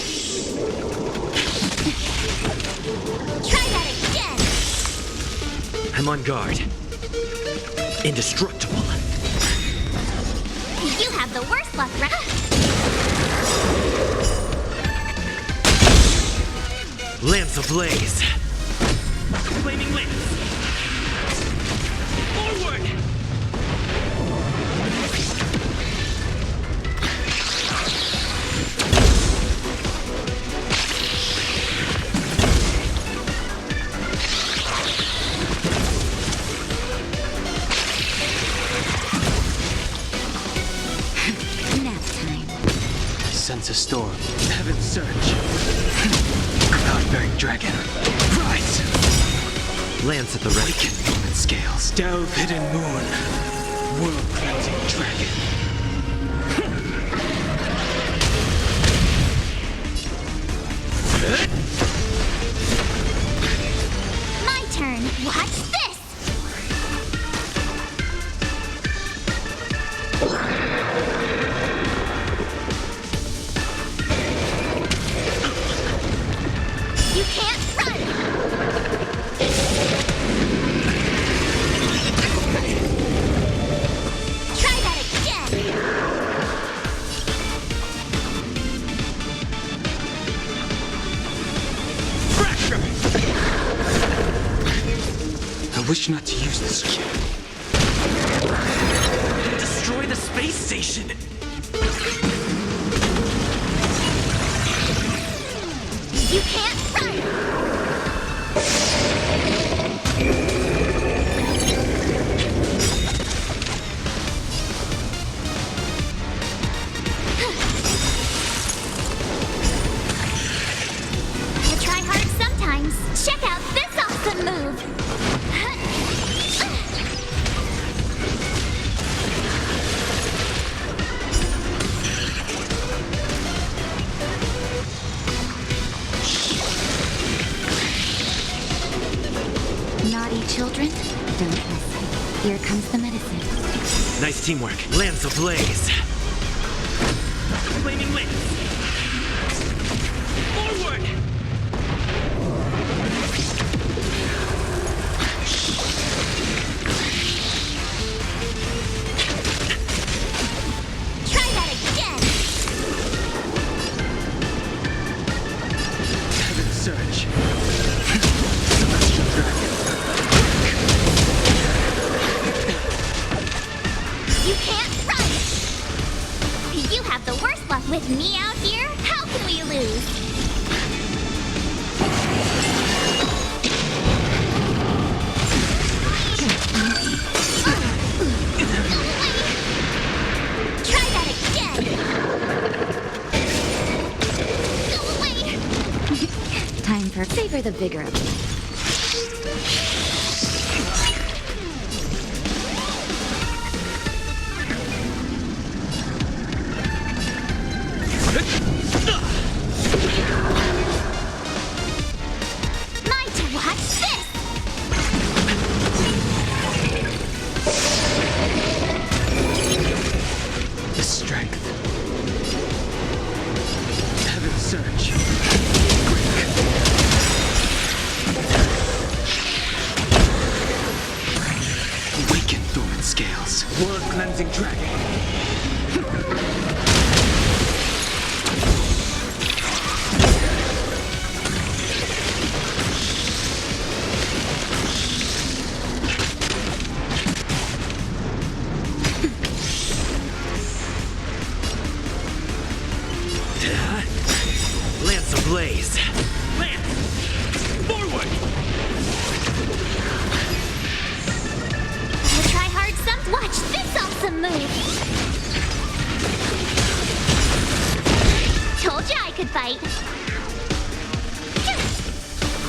Try that again! I'm on guard. Indestructible. You have the worst luck, right? Lance ablaze. Flaming lance. Forward! Nap time. Sense a storm. Heaven's Surge. Cloud-bearing dragon. Rise! Lance at the ready. Awaken dormant scales. Delve hidden moon. World-cleansing dragon. My turn. Watch this! You can't run! Try that again! Fracture! I wish not to use this key. Destroy the space station! You can't run! I try hard sometimes. Check out this awesome move! Naughty children, don't listen. Here comes the medicine. Nice teamwork. Lance ablaze. Flaming lance. Forward! Try that again! Heaven's Surge. Celestial dragon. You can't run! You have the worst luck with me out here. How can we lose? Try that again! Go away! Time for favor the vigor of it. My turn. Watch this! The strength. Heaven's Surge. Awaken dormant scales. World-cleansing dragon. Lance ablaze. Lance! Forward! I'll try hard some. Watch this awesome move! Told ya I could fight.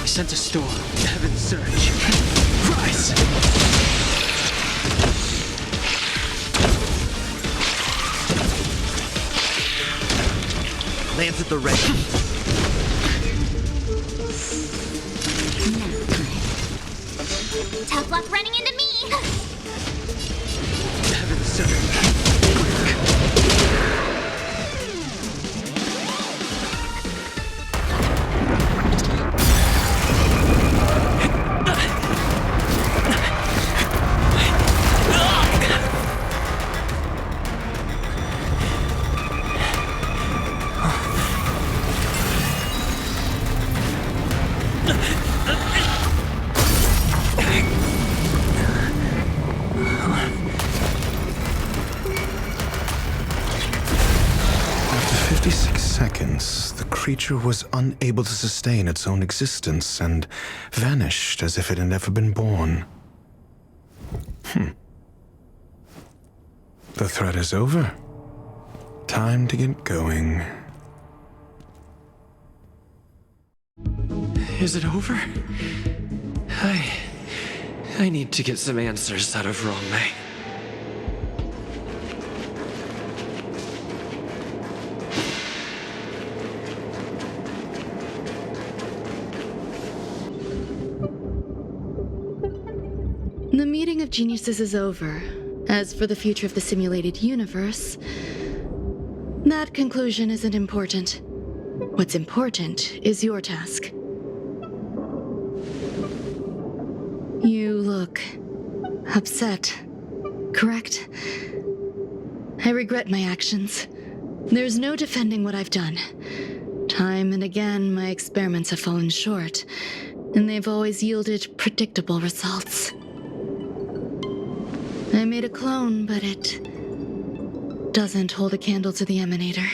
I sense a storm. Heaven's Surge. Rise! Lance at the ready. Tough luck running into me! Heaven sent me. After 56 seconds, the creature was unable to sustain its own existence and vanished as if it had never been born. The threat is over. Time to get going. Is it over? I need to get some answers out of Rongmei. The meeting of geniuses is over. As for the future of the simulated universe, that conclusion isn't important. What's important is your task. You look upset, correct? I regret my actions. There's no defending what I've done. Time and again, my experiments have fallen short, and they've always yielded predictable results. I made a clone, but it doesn't hold a candle to the Emanator.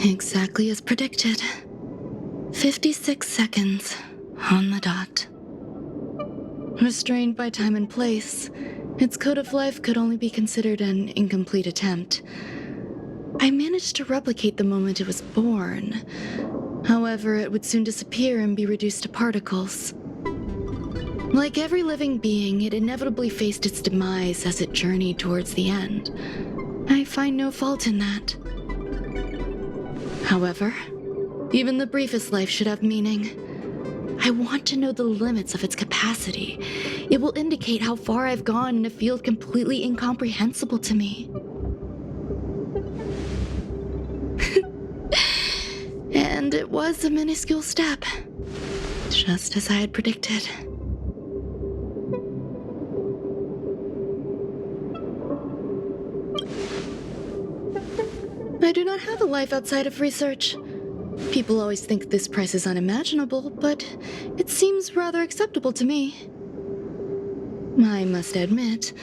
Exactly as predicted. 56 seconds on the dot. Restrained by time and place, its code of life could only be considered an incomplete attempt. I managed to replicate the moment it was born. However, it would soon disappear and be reduced to particles. Like every living being, it inevitably faced its demise as it journeyed towards the end. I find no fault in that. However, even the briefest life should have meaning. I want to know the limits of its capacity. It will indicate how far I've gone in a field completely incomprehensible to me. And it was a minuscule step, just as I had predicted. I do not have a life outside of research. People always think this price is unimaginable, but it seems rather acceptable to me. I must admit,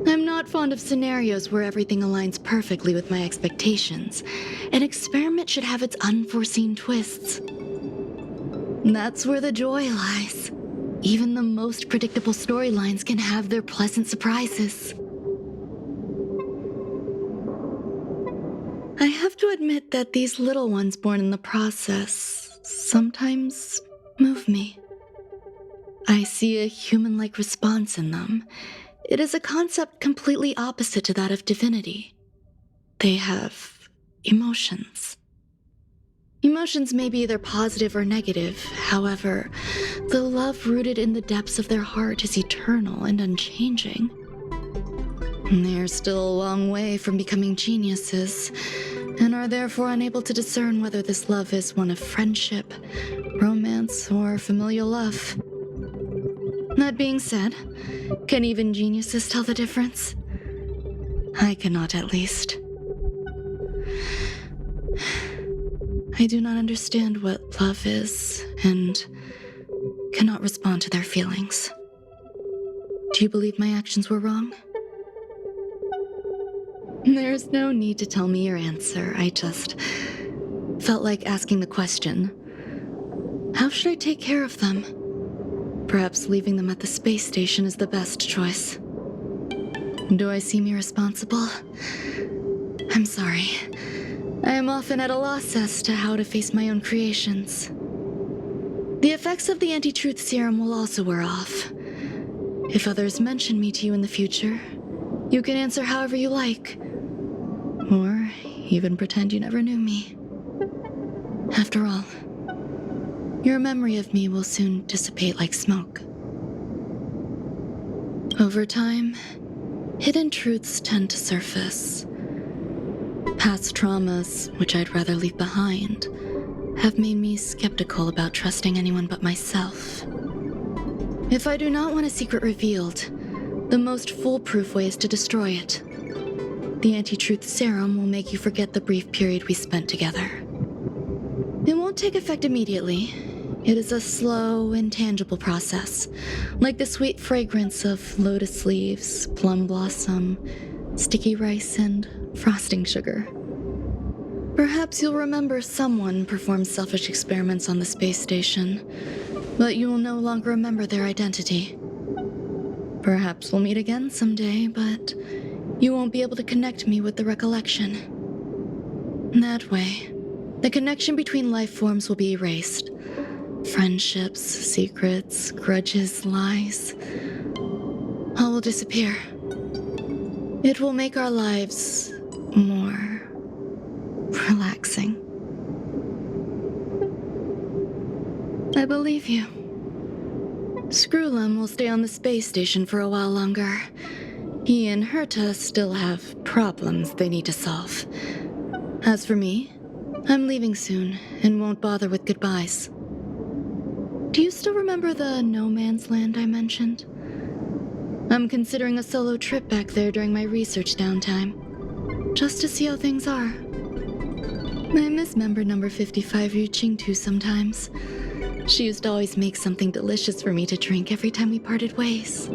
I'm not fond of scenarios where everything aligns perfectly with my expectations. An experiment should have its unforeseen twists. That's where the joy lies. Even the most predictable storylines can have their pleasant surprises. I have to admit that these little ones born in the process sometimes move me. I see a human-like response in them. It is a concept completely opposite to that of divinity. They have emotions. Emotions may be either positive or negative. However, the love rooted in the depths of their heart is eternal and unchanging. They're still a long way from becoming geniuses, and are therefore unable to discern whether this love is one of friendship, romance, or familial love. That being said, can even geniuses tell the difference? I cannot, at least. I do not understand what love is, and cannot respond to their feelings. Do you believe my actions were wrong? There's no need to tell me your answer. I just felt like asking the question. How should I take care of them? Perhaps leaving them at the space station is the best choice. Do I seem irresponsible? I'm sorry. I am often at a loss as to how to face my own creations. The effects of the anti-truth serum will also wear off. If others mention me to you in the future, you can answer however you like. Or even pretend you never knew me. After all, your memory of me will soon dissipate like smoke. Over time, hidden truths tend to surface. Past traumas, which I'd rather leave behind, have made me skeptical about trusting anyone but myself. If I do not want a secret revealed, the most foolproof way is to destroy it. The anti-truth serum will make you forget the brief period we spent together. It won't take effect immediately. It is a slow, intangible process, like the sweet fragrance of lotus leaves, plum blossom, sticky rice, and frosting sugar. Perhaps you'll remember someone performed selfish experiments on the space station, but you will no longer remember their identity. Perhaps we'll meet again someday, but you won't be able to connect me with the recollection. That way, the connection between life forms will be erased. Friendships, secrets, grudges, lies, all will disappear. It will make our lives more relaxing. I believe you. Screwlum will stay on the space station for a while longer. He and Herta still have problems they need to solve. As for me, I'm leaving soon and won't bother with goodbyes. Do you still remember the no man's land I mentioned? I'm considering a solo trip back there during my research downtime, just to see how things are. I miss member number 55 Yu Qingtu sometimes. She used to always make something delicious for me to drink every time we parted ways.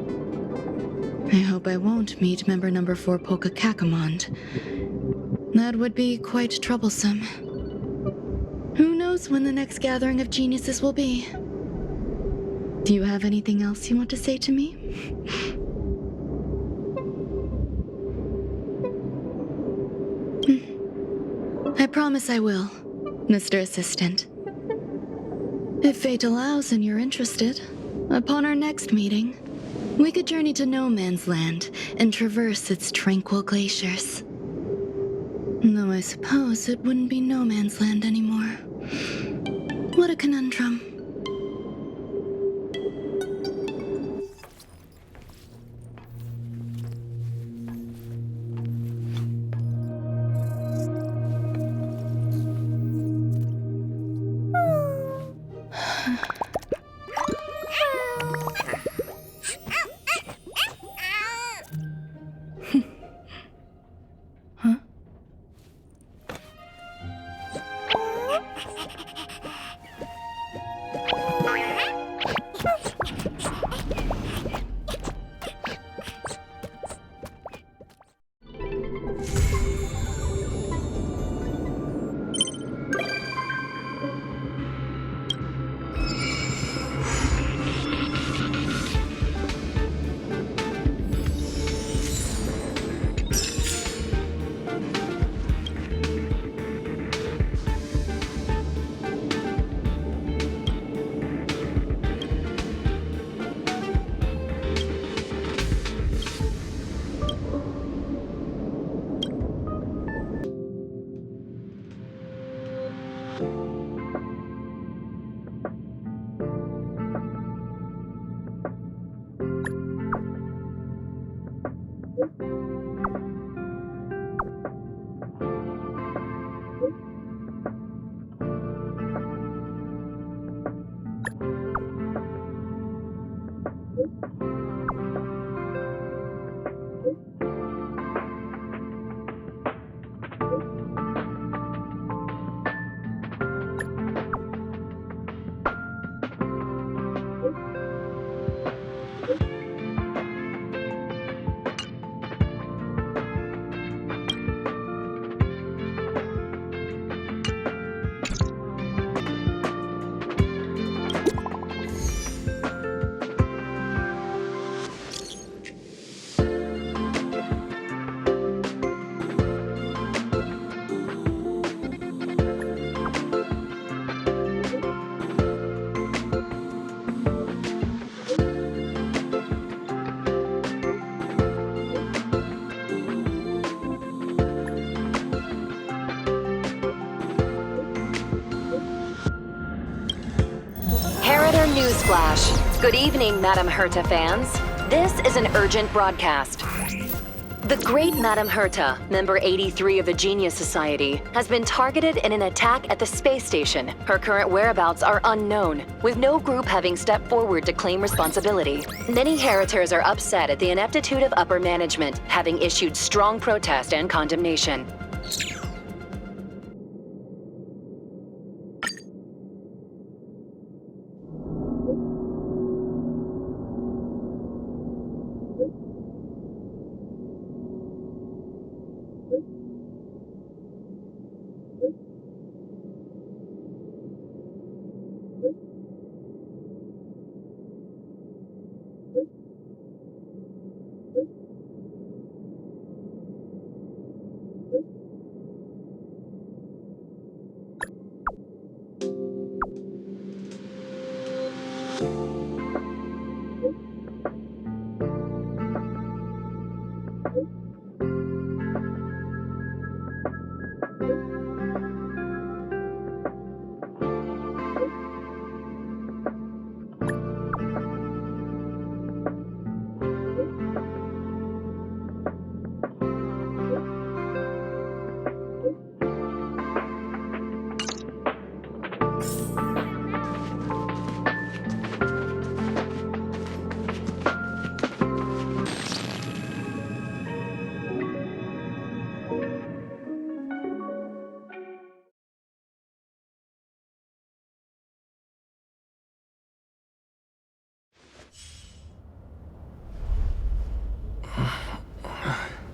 I hope I won't meet member number 4 Polka Kakamond. That would be quite troublesome. Who knows when the next gathering of geniuses will be? Do you have anything else you want to say to me? I promise I will, Mr. Assistant. If fate allows and you're interested, upon our next meeting, we could journey to No Man's Land and traverse its tranquil glaciers. Though I suppose it wouldn't be No Man's Land anymore. What a conundrum. newsflash. Good evening, Madame Herta fans. This is an urgent broadcast. The great Madame Herta, member 83 of the Genius Society, has been targeted in an attack at the space station. Her current whereabouts are unknown, with no group having stepped forward to claim responsibility. Many Heritors are upset at the ineptitude of upper management, having issued strong protest and condemnation.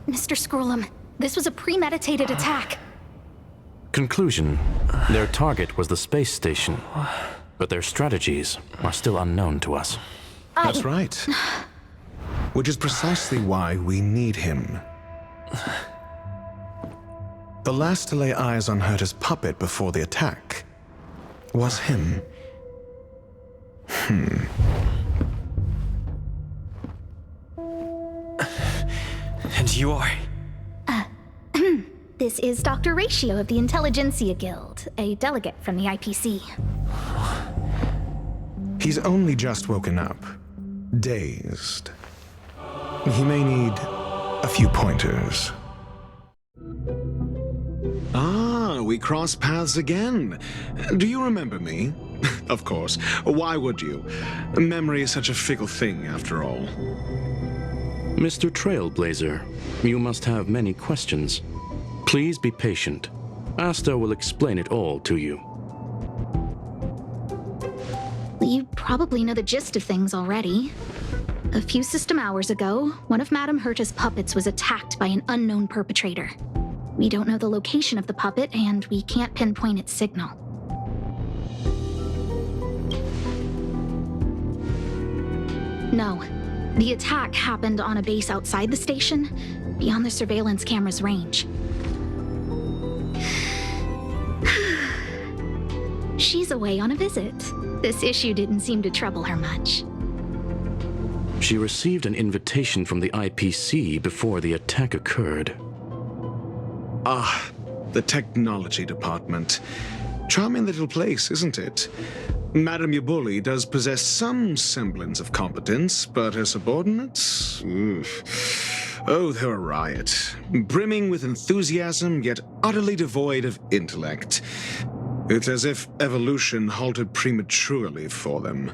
Mr. Scrollum, this was a premeditated attack. Conclusion: their target was the space station, but their strategies are still unknown to us. That's right. Which is precisely why we need him. The last to lay eyes on Herta's puppet before the attack was him. And you are? This is Dr. Ratio of the Intelligentsia Guild, a delegate from the IPC. He's only just woken up, dazed. He may need a few pointers. Ah, we cross paths again. Do you remember me? Of course. Why would you? Memory is such a fickle thing, after all. Mr. Trailblazer, you must have many questions. Please be patient. Asta will explain it all to you. You probably know the gist of things already. A few system hours ago, one of Madame Herta's puppets was attacked by an unknown perpetrator. We don't know the location of the puppet, and we can't pinpoint its signal. No. The attack happened on a base outside the station, beyond the surveillance camera's range. She's away on a visit. This issue didn't seem to trouble her much. She received an invitation from the IPC before the attack occurred. Ah, the technology department. Charming little place, isn't it? Madame Yabuli does possess some semblance of competence, but her subordinates? Oof. Oh, they're a riot. Brimming with enthusiasm, yet utterly devoid of intellect. It's as if evolution halted prematurely for them.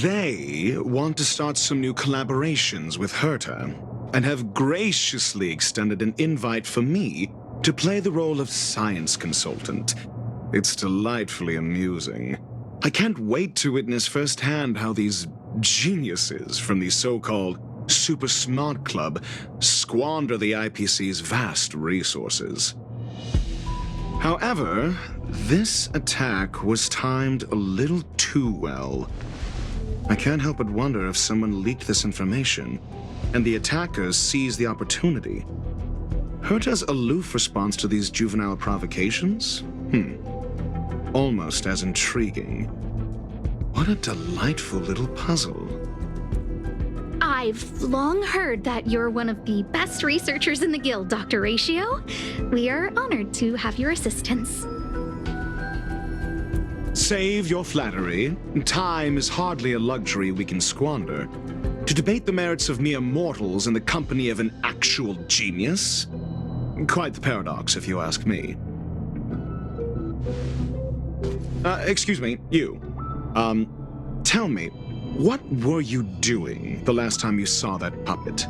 They want to start some new collaborations with Herta, and have graciously extended an invite for me to play the role of science consultant. It's delightfully amusing. I can't wait to witness firsthand how these geniuses from the so-called Super Smart Club squander the IPC's vast resources. However, this attack was timed a little too well. I can't help but wonder if someone leaked this information, and the attackers seized the opportunity. Herta's aloof response to these juvenile provocations? Almost as intriguing. What a delightful little puzzle. I've long heard that you're one of the best researchers in the guild, Dr. Ratio. We are honored to have your assistance. Save your flattery. Time is hardly a luxury we can squander. To debate the merits of mere mortals in the company of an actual genius? Quite the paradox, if you ask me. Excuse me, you. Tell me, what were you doing the last time you saw that puppet?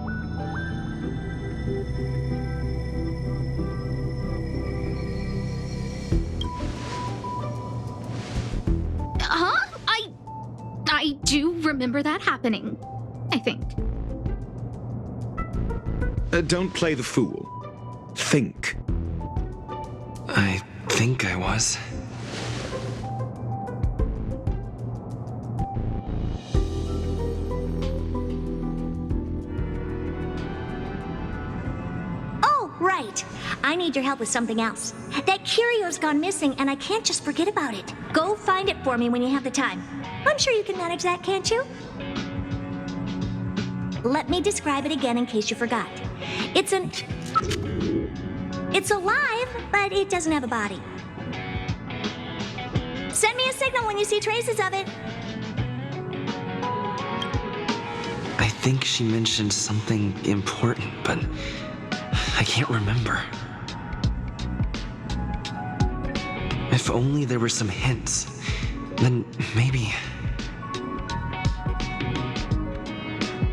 I do remember that happening, I think. Don't play the fool. Think. I think I was. Oh, right. I need your help with something else. That curio's gone missing, and I can't just forget about it. Go find it for me when you have the time. I'm sure you can manage that, can't you? Let me describe it again in case you forgot. It's alive, but it doesn't have a body. Send me a signal when you see traces of it. I think she mentioned something important, but I can't remember. If only there were some hints, then maybe...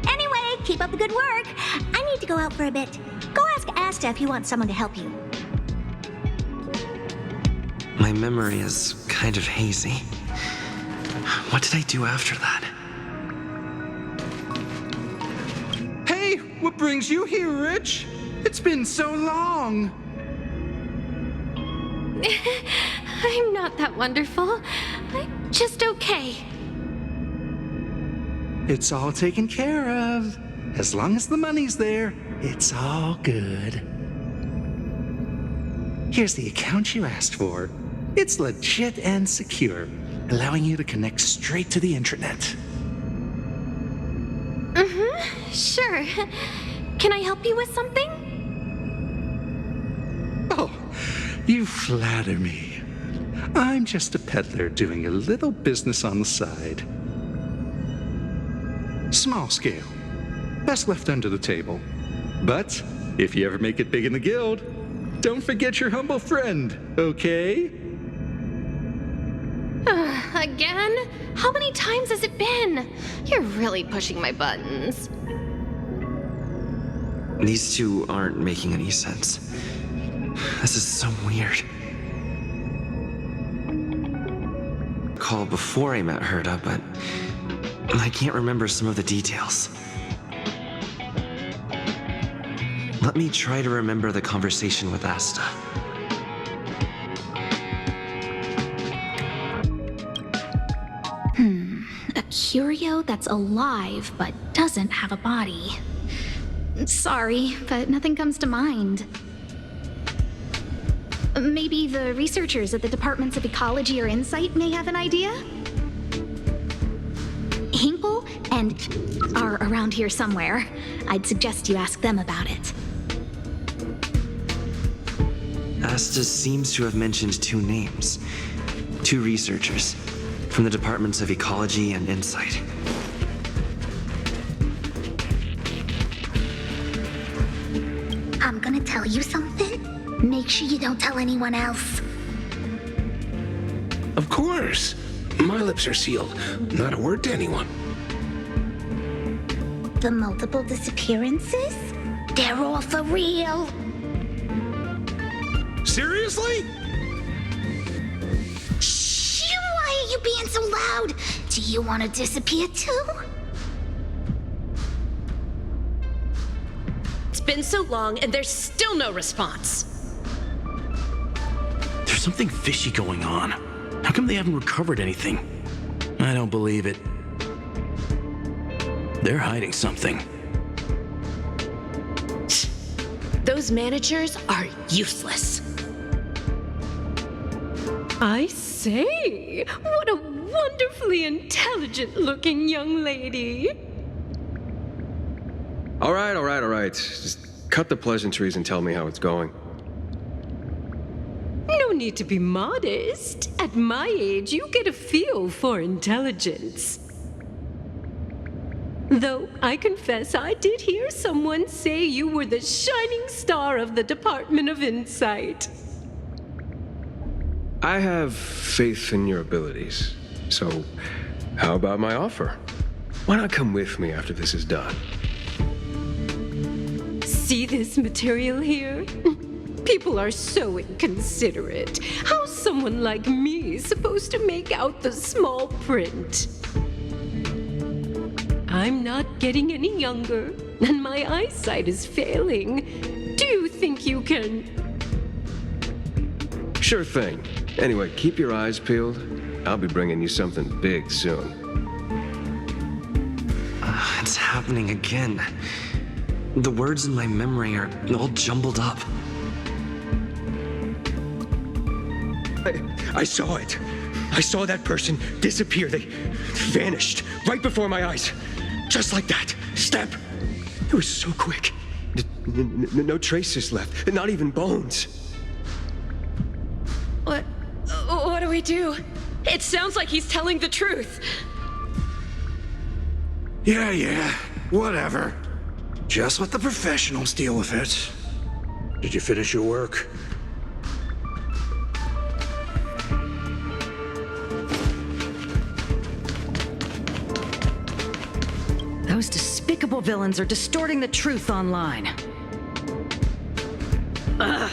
Anyway, keep up the good work. I need to go out for a bit. Go ask Asta if you want someone to help you. My memory is kind of hazy. What did I do after that? Hey, what brings you here, Rich? It's been so long. I'm not that wonderful. I'm just okay. It's all taken care of. As long as the money's there, it's all good. Here's the account you asked for. It's legit and secure, allowing you to connect straight to the intranet. Sure. Can I help you with something? Oh, you flatter me. I'm just a peddler doing a little business on the side. Small scale. Best left under the table. But if you ever make it big in the guild, don't forget your humble friend, okay? Again? How many times has it been? You're really pushing my buttons. These two aren't making any sense. This is so weird. Call before I met Herta, but I can't remember some of the details. Let me try to remember the conversation with Asta. A curio that's alive but doesn't have a body. Sorry, but nothing comes to mind. Maybe the researchers at the Departments of Ecology or Insight may have an idea? Hinkle and are around here somewhere. I'd suggest you ask them about it. Asta seems to have mentioned two names. Two researchers from the Departments of Ecology and Insight. I'm gonna tell you something. Make sure you don't tell anyone else. Of course. My lips are sealed. Not a word to anyone. The multiple disappearances? They're all for real. Seriously? Shh! Why are you being so loud? Do you want to disappear too? It's been so long and there's still no response. There's something fishy going on. How come they haven't recovered anything? I don't believe it. They're hiding something. Those managers are useless. I say, what a wonderfully intelligent-looking young lady. All right. Just cut the pleasantries and tell me how it's going. No need to be modest. At my age, you get a feel for intelligence. Though I confess I did hear someone say you were the shining star of the Department of Insight. I have faith in your abilities. So, how about my offer? Why not come with me after this is done? See this material here? People are so inconsiderate. How's someone like me supposed to make out the small print? I'm not getting any younger, and my eyesight is failing. Do you think you can... Sure thing. Anyway, keep your eyes peeled. I'll be bringing you something big soon. It's happening again. The words in my memory are all jumbled up. I saw it. I saw that person disappear. They vanished right before my eyes. Just like that. Snap. It was so quick. No traces left. Not even bones. What do we do? It sounds like he's telling the truth. Yeah, whatever. Just let the professionals deal with it. Did you finish your work? Those despicable villains are distorting the truth online. Ugh.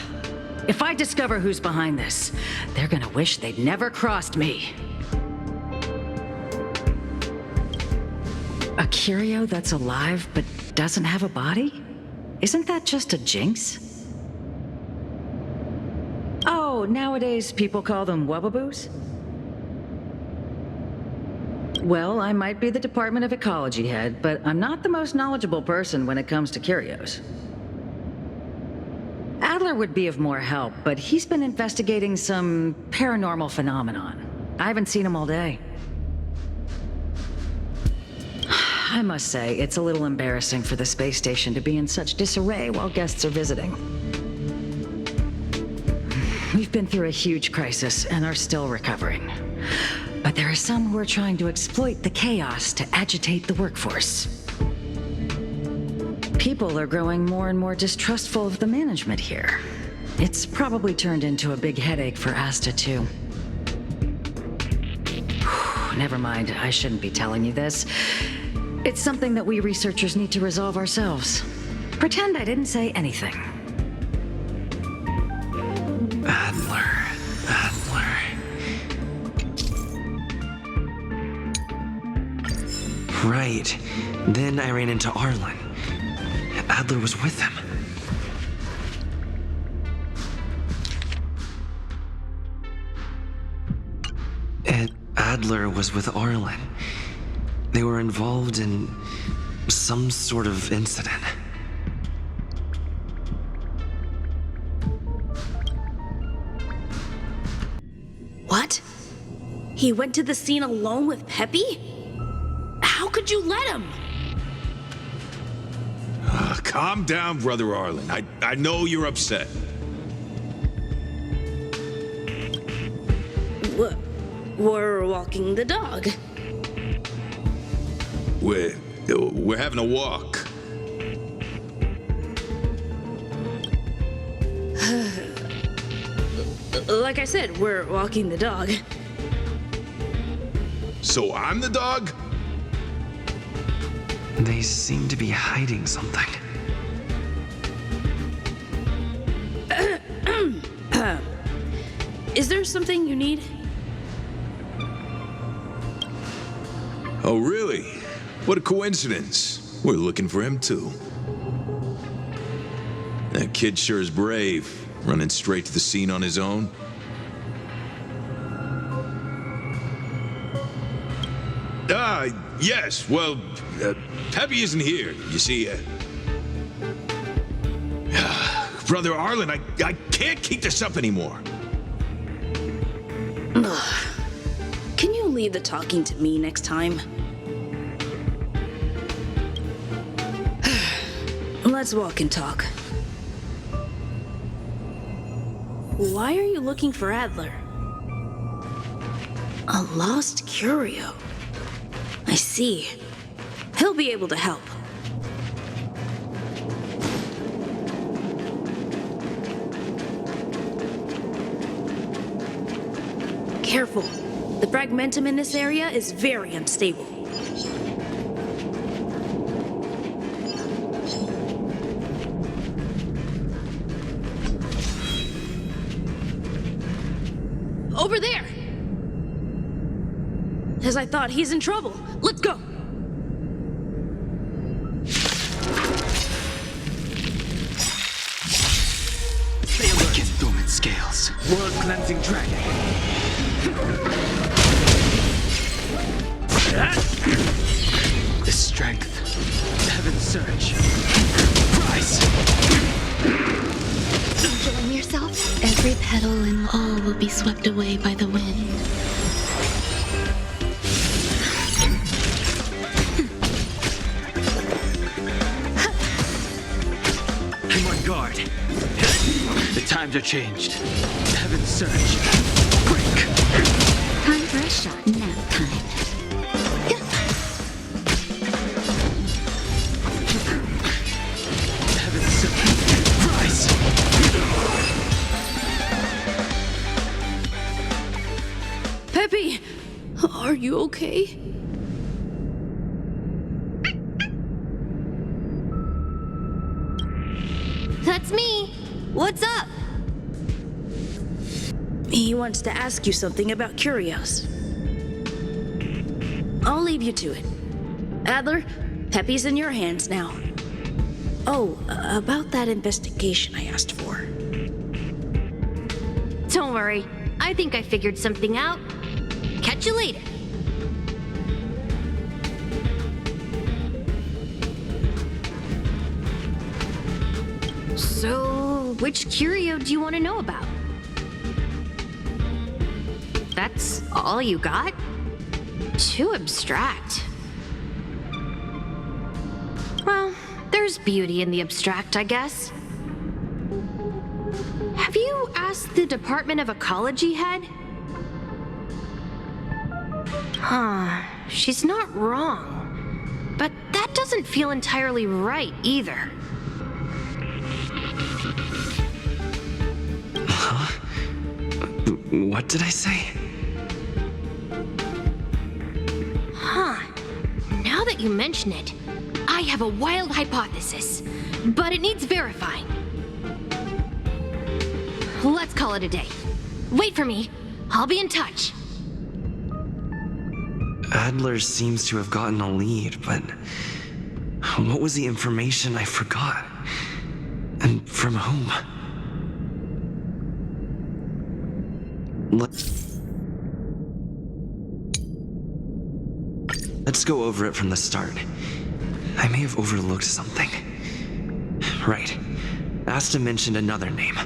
If I discover who's behind this, they're gonna wish they'd never crossed me. A curio that's alive but doesn't have a body? Isn't that just a jinx? Oh, nowadays people call them wubbaboos? Well, I might be the Department of Ecology head, but I'm not the most knowledgeable person when it comes to curios. Adler would be of more help, but he's been investigating some paranormal phenomenon. I haven't seen him all day. I must say, it's a little embarrassing for the space station to be in such disarray while guests are visiting. We've been through a huge crisis and are still recovering. But there are some who are trying to exploit the chaos to agitate the workforce. People are growing more and more distrustful of the management here. It's probably turned into a big headache for Asta, too. Never mind, I shouldn't be telling you this. It's something that we researchers need to resolve ourselves. Pretend I didn't say anything. Adler. Right. Then I ran into Arlen. Adler was with him. Adler was with Arlen. They were involved in some sort of incident. What? He went to the scene alone with Peppy? How could you let him? Calm down, Brother Arlen. I know you're upset. We're walking the dog. We're having a walk. Like I said, we're walking the dog. So I'm the dog? They seem to be hiding something. Is there something you need? Oh, really? What a coincidence. We're looking for him, too. That kid sure is brave, running straight to the scene on his own. Yes, well, Peppy isn't here, you see. Brother Arlen, I can't keep this up anymore. Can you leave the talking to me next time? Let's walk and talk. Why are you looking for Adler? A lost curio. I see. He'll be able to help. Careful. The fragmentum in this area is very unstable. Over there! As I thought, he's in trouble. Let's go! Awaken dormant scales. World-cleansing dragon. The strength. Heaven's surge. Rise! Enjoying yourself? Every petal and all will be swept away by the wind. I'm on guard. The times are changed. Heaven's surge. Break! Time for a shot. Nap time. Heaven's surge. Rise! Peppy! Are you okay? That's me. What's up? He wants to ask you something about curios. I'll leave you to it. Adler, Peppy's in your hands now. Oh, about that investigation I asked for. Don't worry. I think I figured something out. Catch you later. So, which curio do you want to know about? That's all you got? Too abstract. Well, there's beauty in the abstract, I guess. Have you asked the Department of Ecology head? Huh, she's not wrong. But that doesn't feel entirely right either. What did I say? Huh. Now that you mention it, I have a wild hypothesis, but it needs verifying. Let's call it a day. Wait for me. I'll be in touch. Adler seems to have gotten a lead, but what was the information I forgot? And from whom? Let's go over it from the start. I may have overlooked something. Right. Asta mentioned another name.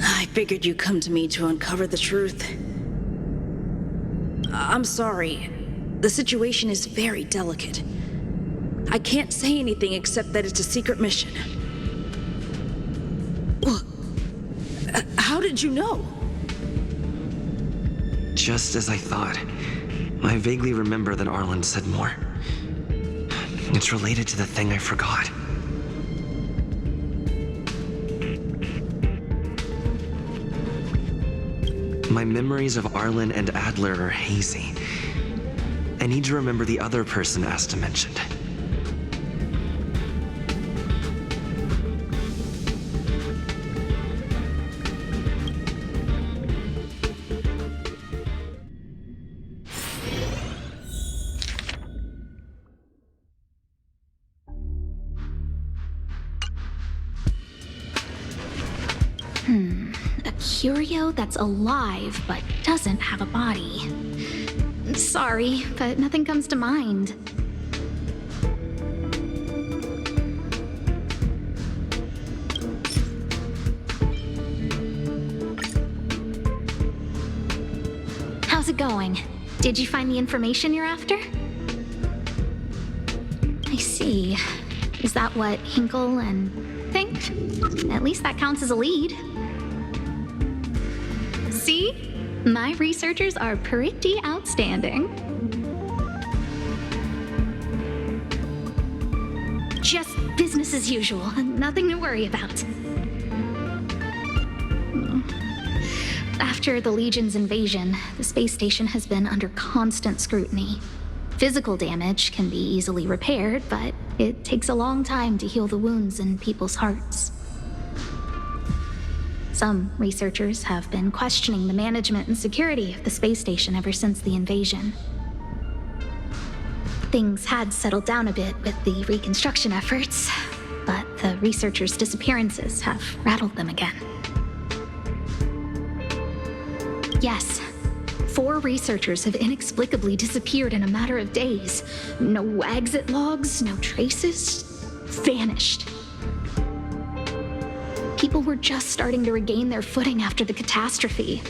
I figured you'd come to me to uncover the truth. I'm sorry. The situation is very delicate. I can't say anything except that it's a secret mission. How did you know? Just as I thought. I vaguely remember that Arlen said more. It's related to the thing I forgot. My memories of Arlen and Adler are hazy. I need to remember the other person Asta mentioned. A curio that's alive but doesn't have a body. Sorry, but nothing comes to mind. How's it going? Did you find the information you're after? I see. Is that what Hinkle and... LXIV. At least that counts as a lead. See? My researchers are pretty outstanding. Just business as usual, nothing to worry about. After the Legion's invasion, the space station has been under constant scrutiny. Physical damage can be easily repaired, but it takes a long time to heal the wounds in people's hearts. Some researchers have been questioning the management and security of the space station ever since the invasion. Things had settled down a bit with the reconstruction efforts, but the researchers' disappearances have rattled them again. Yes, 4 researchers have inexplicably disappeared in a matter of days. No exit logs, no traces, vanished. People were just starting to regain their footing after the catastrophe.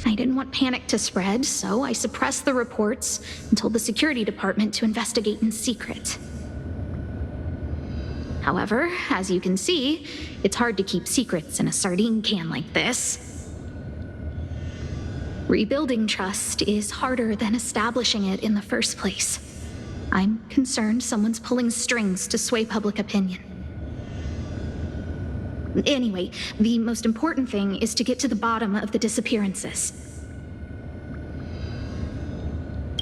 I didn't want panic to spread, so I suppressed the reports and told the security department to investigate in secret. However, as you can see, it's hard to keep secrets in a sardine can like this. Rebuilding trust is harder than establishing it in the first place. I'm concerned someone's pulling strings to sway public opinion. Anyway, the most important thing is to get to the bottom of the disappearances.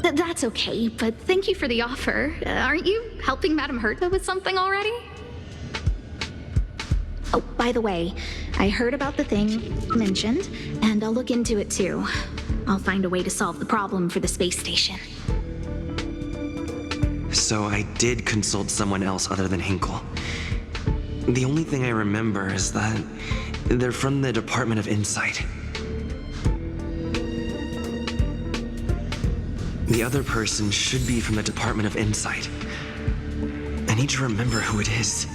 That's okay, but thank you for the offer. Aren't you helping Madame Herta with something already? Oh, by the way, I heard about the thing you mentioned, and I'll look into it too. I'll find a way to solve the problem for the space station. So I did consult someone else other than Hinkle. The only thing I remember is that they're from the Department of Insight. The other person should be from the Department of Insight. I need to remember who it is.